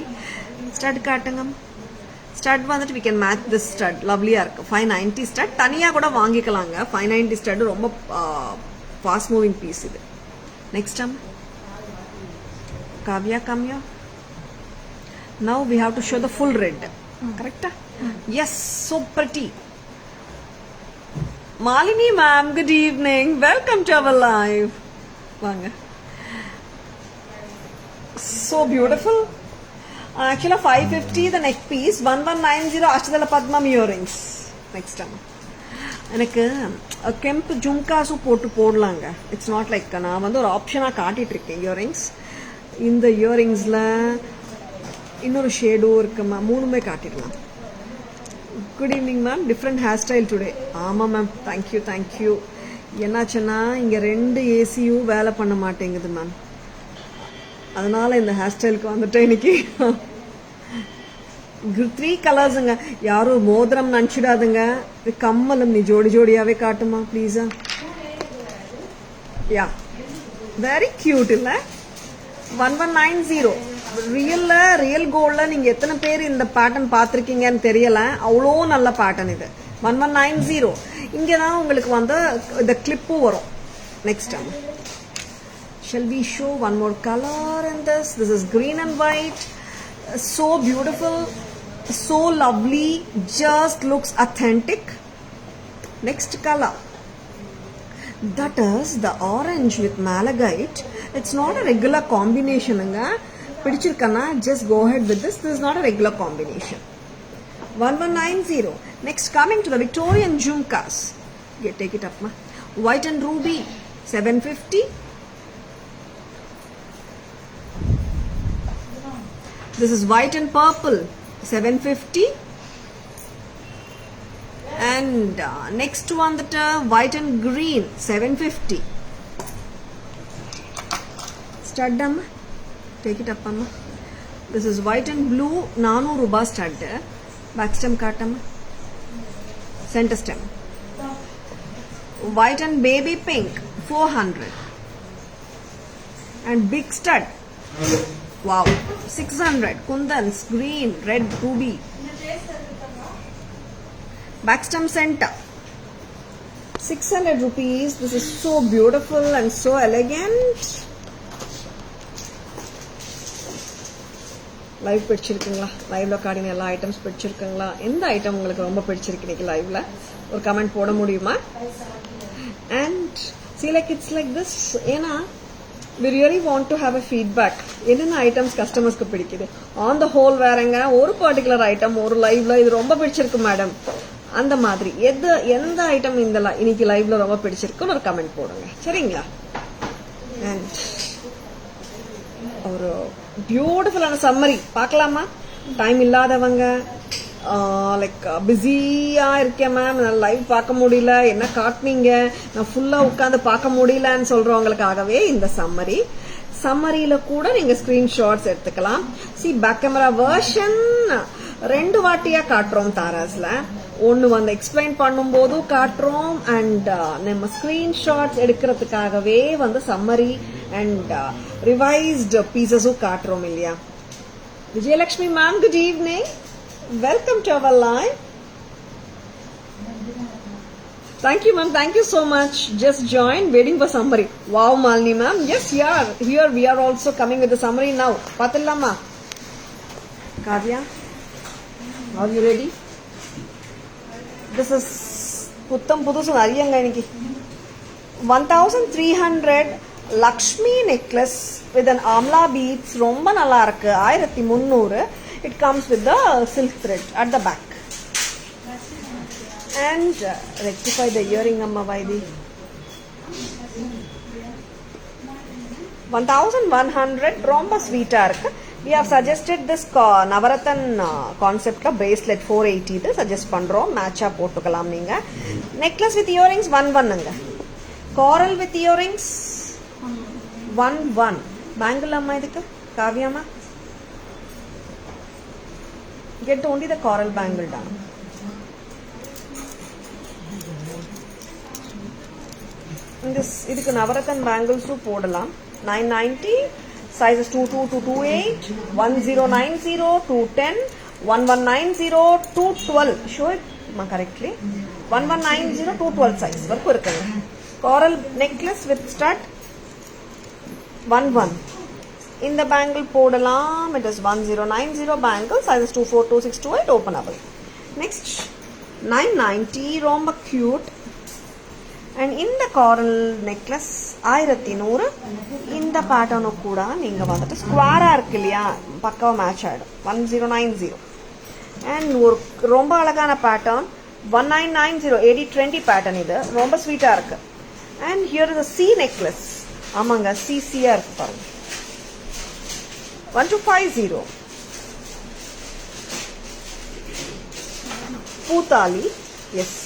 [SPEAKER 1] ஸ்டட் காட்டுங்க. ஸ்டட் வந்துட்டு we can match this stud. லவ்லியா இருக்கு. 590 ஸ்டட் தனியா கூட வாங்கிக்கலாங்க. 590 ஸ்டட் ரொம்ப ஃபாஸ்ட் மூவிங் பீஸ் இது. நெக்ஸ்ட் டைம் காவ்யா கம்யா. now we have to show the full red. correct? yes, so pretty. Malini ma'am, good evening. Welcome to our live. Vaanga. So beautiful. Actually 550 the neck piece. 1190 அஷ்டதள பத்மம் earrings. Next time எனக்கு கெம்ப் ஜும்காஸும் போடலாங்க. It's not like நான் வந்து ஒரு ஆப்ஷனாக காட்டிட்டு இருக்கேன் இயரிங்ஸ். இந்த இயரிங்ஸில் இன்னொரு ஷேடும் இருக்கு மேம், மூணுமே காட்டிடலாம். Good evening ma'am, different hair style today. ஆமாம் மேம், தேங்க்யூ தேங்க்யூ. என்னாச்சுன்னா இங்கே 2 ஏசியும் வேலை பண்ண மாட்டேங்குது மேம், அதனால இந்த ஹேர் ஸ்டைலுக்கு வந்துட்டேன் இன்னைக்கு. 3 கலர்ஸுங்க. யாரும் மோதிரம் நினச்சிடாதுங்க, கம்மலும் நீ ஜோடி ஜோடியாகவே காட்டுமா ப்ளீஸா. யா, வெரி கியூட் இல்லை? 1190 ரியல் கோல்டில் நீங்கள் எத்தனை பேர் இந்த பேட்டர்ன் பார்த்துருக்கீங்கன்னு தெரியல, அவ்வளோ நல்ல பேட்டர்ன் இது. 1190. இங்கே தான் உங்களுக்கு வந்து இந்த கிளிப்பும் வரும். Next time shall we show one more color in this? This is green and white. So beautiful, so lovely, just looks authentic. Next color, that is the orange with malachite. It's not a regular combination anga. Pidichirkana, just go ahead with this. This is not a regular combination. 1190. Next, coming to the Victorian jhumkas. Take it up ma. White and ruby 750. This is white and purple 750. And next one, that white and green 750. Stud amma, take it up amma. This is white and blue 400 rupees stud. Back stem kaatama, center stem. White and baby pink 400. And big stud, wow, 600. Kundans green, red, ruby. Backstem center 600 rupees. This is so beautiful and so elegant. Live பிடிச்சிருக்குங்களா? லைவ்ல காட்டின எல்லா items பிடிச்சிருக்குங்களா? எந்த item உங்களுக்கு ரொம்ப பிடிச்சிருக்கு இன்னைக்கு லைவ்ல? ஒரு கமெண்ட் போட முடியுமா? And see like it's like this, ஏன்னா we really want to have a feedback. என்னென்ன ஐட்டம்ஸ் கஸ்டமர்ஸ்க்கு பிடிக்குது, ஆன் த ஹோல் வேறங்க ஒரு பர்டிகுலர் ஐட்டம் ஒரு லைவ்ல இது ரொம்ப பிடிச்சிருக்கு மேடம், அந்த மாதிரி எந்த ஐட்டம் இந்த இன்னைக்கு லைவ்ல ரொம்ப பிடிச்சிருக்குன்னு ஒரு கமெண்ட் போடுங்க, சரிங்களா? அண்ட் ஒரு பியூட்டிஃபுல்லான சம்மரி பார்க்கலாமா? டைம் இல்லாதவங்க, லைக் பிஸியா இருக்கேன் மேம், நான் லைவ் பார்க்க முடியல, என்ன காட்டினீங்க, நான் ஃபுல்லா உட்காந்து பார்க்க முடியலன்னு சொல்றவங்களுக்காகவே இந்த சம்மரியில கூட நீங்க ஸ்கிரீன்ஷாட்ஸ் எடுத்துக்கலாம். பேக் கேமரா வெர்ஷன் 2 வாட்டியா காட்டுறோம் தாராஸ்ல. ஒன்னு வந்து எக்ஸ்பிளைன் பண்ணும் போதும் காட்டுறோம், அண்ட் நம்ம ஸ்கிரீன்ஷாட்ஸ் எடுக்கிறதுக்காகவே வந்து சம்மரி அண்ட் ரிவைஸ்டு பீசஸும் காட்டுறோம் இல்லையா? Vijayalakshmi ma'am, good evening, welcome to our live. Thank you ma'am, thank you so much. Just joined, waiting for summary. Wow Malini ma'am, yes here we are also coming with the summary now. Pathillama Kavya, are you ready? This is puttam pudusu ariyanga iniki 1300 Lakshmi necklace with an amla beads, romba nalla irukku, 1300. It comes with the silk thread at the back. And rectify the earring amma Vaidi. 1100 romba sweet irukku. We have suggested this Navaratan concept bracelet 480 இது suggest பண்றோம், மேட்சா போட்டுக்கலாம் நீங்க. Necklace with earrings 11ங்க. Coral with earrings 11. Bangle amma idukku Kavyama, get only the coral bangle down. This idukku Navaratan bangles போடலாம். 990, sizes 22 to 28, 1090, 210, 1190, 212. Show it correctly. 1190, 212 size வரைக்கும் இருக்குங்க. Coral necklace with stud 11. இந்த bangle போடலாம். It is 1090 bangle, sizes 24, 26, 28, openable. Next 990, ரொம்ப cute. And இந்த coral necklace 1100. இந்த pattern கூட நீங்க வந்துட்டு ஸ்குவாரா இருக்கு இல்லையா, பக்காவா மேட்ச் ஆயிடும். 1090. And ஒரு ரொம்ப அழகான pattern 1990 8020 pattern, இது ரொம்ப ஸ்வீட்டா இருக்கு. And here is a C necklace. ஆமாங்க, CCயா இருக்கு பாருங்க. 1250. பூத்தாலி. எஸ்,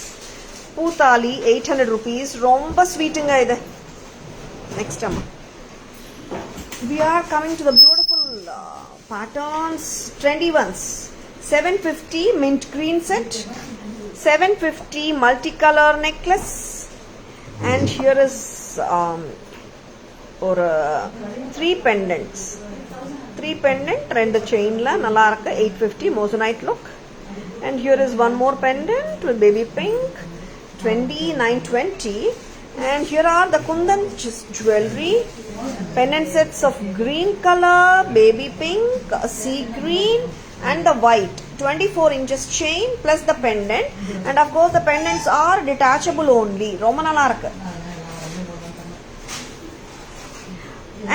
[SPEAKER 1] பூத்தாலி 800 rupees. ரொம்ப ஸ்வீட்டுங்க இது. நெக்ஸ்ட் அம்மா, we are coming to the beautiful patterns, trendy ones. 750 mint green set, 750 multicolor necklace, and here is or 3 pendants. 3 pendant, 2 chain la nalla irukku, 850 moissanite look. And here is one more pendant with baby pink, 2920. And here are the Kundan jewelry pendant sets of green color, baby pink, sea green, and the white. 24 inches chain plus the pendant, and of course the pendants are detachable only. Romba nalla irukku.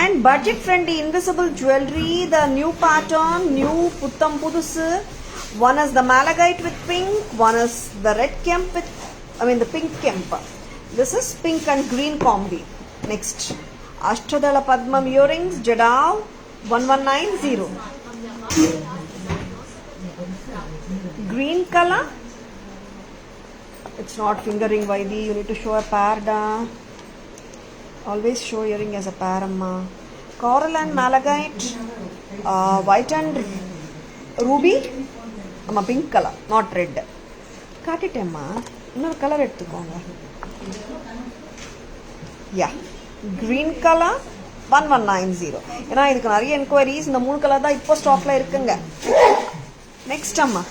[SPEAKER 1] And budget friendly invisible jewelry, the new pattern, new puttam pudusu. One is the malachite with pink, one is the red kemp with, the pink kemp. This is pink and green combi. Next, Ashtadala Padmam earrings, Jadav 1190. Green color. It's not fingering, Vaidi. You need to show a pair, da. Always show earring as a pair, amma. Coral and malachite, white and ruby. Amma, pink color, not red. Cut it, amma. Another color எடுத்துக்கோங்க. Yeah, green color 1190. ஏன்னா இதுக்கு நிறைய enquiries, இந்த 3 colour தான் இப்போ ஸ்டாக்ல இருக்குங்க. Next அம்மா,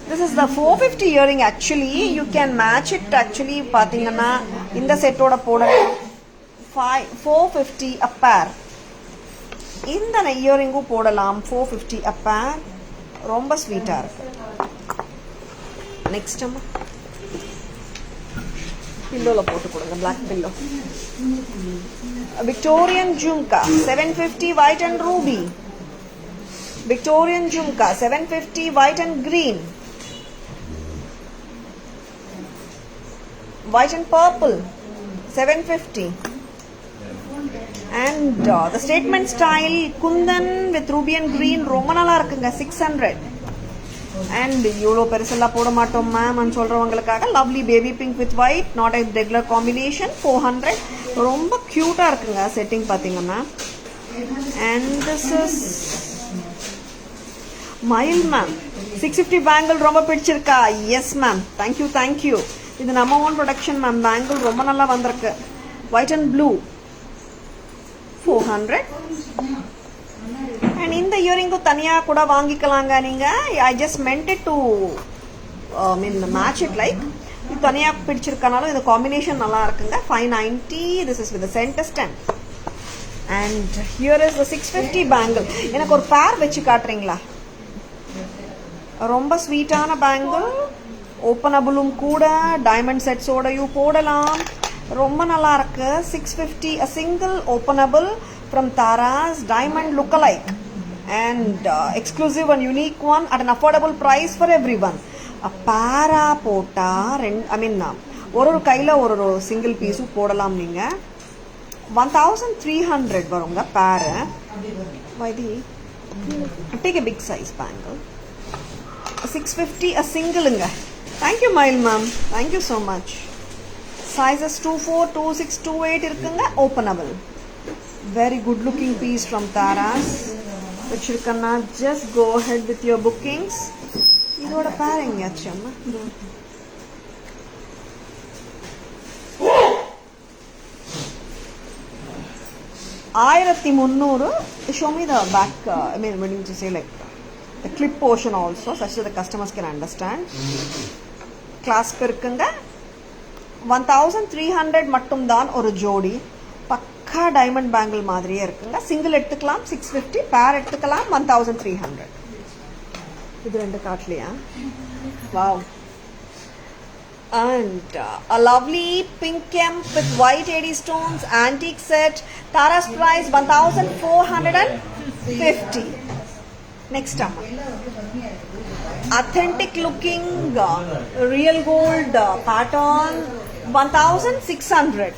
[SPEAKER 1] this is the 450 earring. Actually you can match it. Actually பாத்தீங்கன்னா இந்த செட்டோட போடலாம். 450 a pair. இந்த இயரிங்கும் போடலாம். 450 a pair. ரொம்ப ஸ்வீட்டா இருக்கு. நெக்ஸ்ட் அம்மா, பில்லோல போட்டு கொடுங்க, black pillow. Victorian jhumka 750 white and ruby. Victorian jhumka 750 white and green. White and purple 750. And the statement style kundan with ruby and green ரொம்ப நல்லா இருக்குங்க, 600. And இவ்வளோ பெருசெல்லாம் போட மாட்டோம் மேம் நான் சொல்கிறவங்களுக்காக lovely baby pink with white, not a regular combination, 400. ரொம்ப க்யூட்டாக இருக்குங்க செட்டிங் பார்த்தீங்கன்னா. And this is Mayil ma'am 650 bangle ரொம்ப பிடிச்சிருக்கா? Yes ma'am, thank you. இது நம்ம ஓன் ப்ரொடக்ஷன் மேம். பேங்கிள் ரொம்ப நல்லா வந்திருக்கு. White and blue 400. அண்ட் இந்த இயரிங்கும் தனியாக கூட வாங்கிக்கலாங்க நீங்கள். I just மென்ட் it to match it like. இது தனியாக பிடிச்சிருக்கனாலும் இந்த காம்பினேஷன் நல்லா இருக்குங்க. 590. This is with centre stand. And here is the 650 bangle. எனக்கு ஒரு பேர் வச்சு காட்டுறீங்களா? ரொம்ப ஸ்வீட்டான பேங்கிள், ஓப்பனபிளும் கூட, டைமண்ட் செட்ஸோடையும் போடலாம். ரொம்ப நல்லா இருக்கு. 650 a single openable from Tara's diamond lookalike, and exclusive and unique one at an affordable price for everyone. பாரா போட்டா ஒரு கையில் ஒரு சிங்கிள் பீஸும் போடலாம். நீங்கள் 1300 வருங்க பேரு. வைதி take a big size bangle. 650 a singleங்க. Thank you Mayil ma'am, thank you so much. Sizes 24, 26, 28 இருக்குங்க. Openable. Very good looking piece from Tara's. வச்சிருக்கேன்னா just go ahead with your bookings. இதோட பேர் எங்கேயாச்சும் அம்மா? 1300. Show me the back, when you say like the clip portion also, such that the customers can understand. Clasp இருக்குங்க. 1300 மட்டும் தான் ஒரு ஜோடி. பக்கா டைமண்ட் பேங்கிள் மாதிரியே இருக்குங்க. சிங்கிள் எடுத்துக்கலாம் 650, பேர் எடுத்துக்கலாம் 1300. இது ரெண்டு காட்லையா? Wow. And a lovely pink kemp with white AD stones antique set. Tara's price 1450. Next up, authentic looking real gold pattern 1600.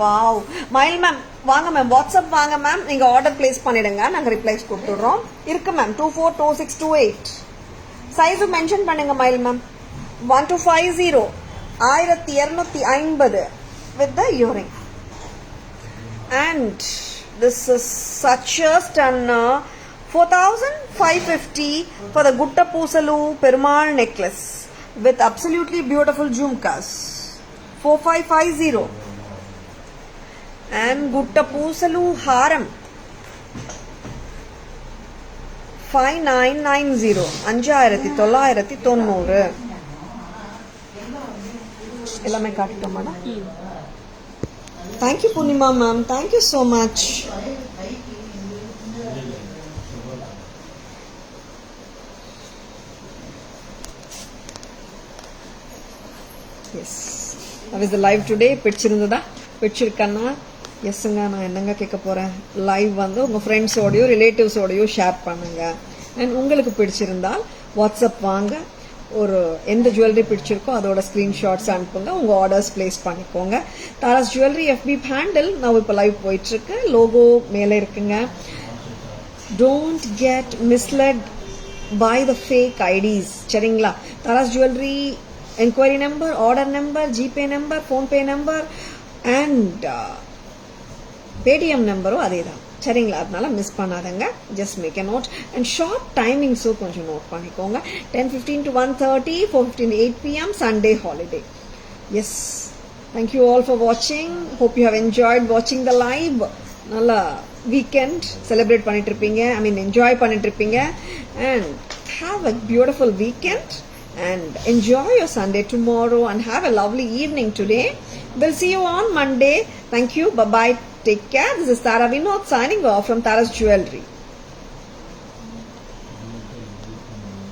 [SPEAKER 1] Wow. Mile ma'am, வாங்க மேம், வாட்ஸ்அப் வாங்க மேம், நீங்கள் ஆர்டர் பிளேஸ் பண்ணிடுங்க, நாங்கள் ரிப்ளைஸ் கொடுத்துட்றோம். இருக்கு மேம் 242628. சைஸ் மென்ஷன் பண்ணுங்க மயில் ma'am. 1250 1250 with the earring. And this is such a stunner. 4550 for the Gutta Poosalu Perumal necklace with absolutely beautiful jhumkas. 4550. And Gutta Poosalu Haram 5990 5990 எல்லாமே காட்டிட்டோமா? Thank you Purnima ma'am, thank you so much. Yes, how is the live today? பிடிச்சிருந்ததா? பிடிச்சிருக்கன்னா எஸ்ங்க. நான் என்னங்க கேட்க போறேன், live வந்து உங்க ஃப்ரெண்ட்ஸோடயோ ரிலேட்டிவ்ஸோடயோ share பண்ணுங்க. And உங்களுக்கு பிடிச்சிருந்தால் வாட்ஸ்அப் வாங்க, ஒரு எந்த ஜுவல்லரி பிடிச்சிருக்கோ அதோட ஸ்கிரீன்ஷாட்ஸ் அனுப்புங்க, உங்க ஆர்டர்ஸ் பிளேஸ் பண்ணிக்கோங்க. தாராஸ் ஜுவல்லரி FB ஹேண்டில் நான் இப்போ லைவ் போயிட்டு இருக்கு, லோகோ மேலே இருக்குங்க. Don't get misled by the fake IDs, சரிங்களா? Taras jewellery enquiry number, order number, GPay number, PhonePe number and Paytm நம்பரும் அதே தான், சரிங்களா? அதனால மிஸ் பண்ணாதங்க. Just make a note. And short டைமிங்ஸும் கொஞ்சம் நோட் பண்ணிக்கோங்க. 10:15 to 1:30, 4:15 to 8 p.m. Sunday holiday. Yes, thank you all for watching. Hope you have enjoyed watching the live. நல்லா வீக்கெண்ட் செலிப்ரேட் பண்ணிட்டு இருப்பீங்க, என்ஜாய் பண்ணிட்டு இருப்பீங்க. And have a beautiful weekend and enjoy your Sunday tomorrow and have a lovely evening today. We'll see you on Monday. Thank you. Bye-bye. Take care. This is Tara Vinod signing off from Tara's Jewelry.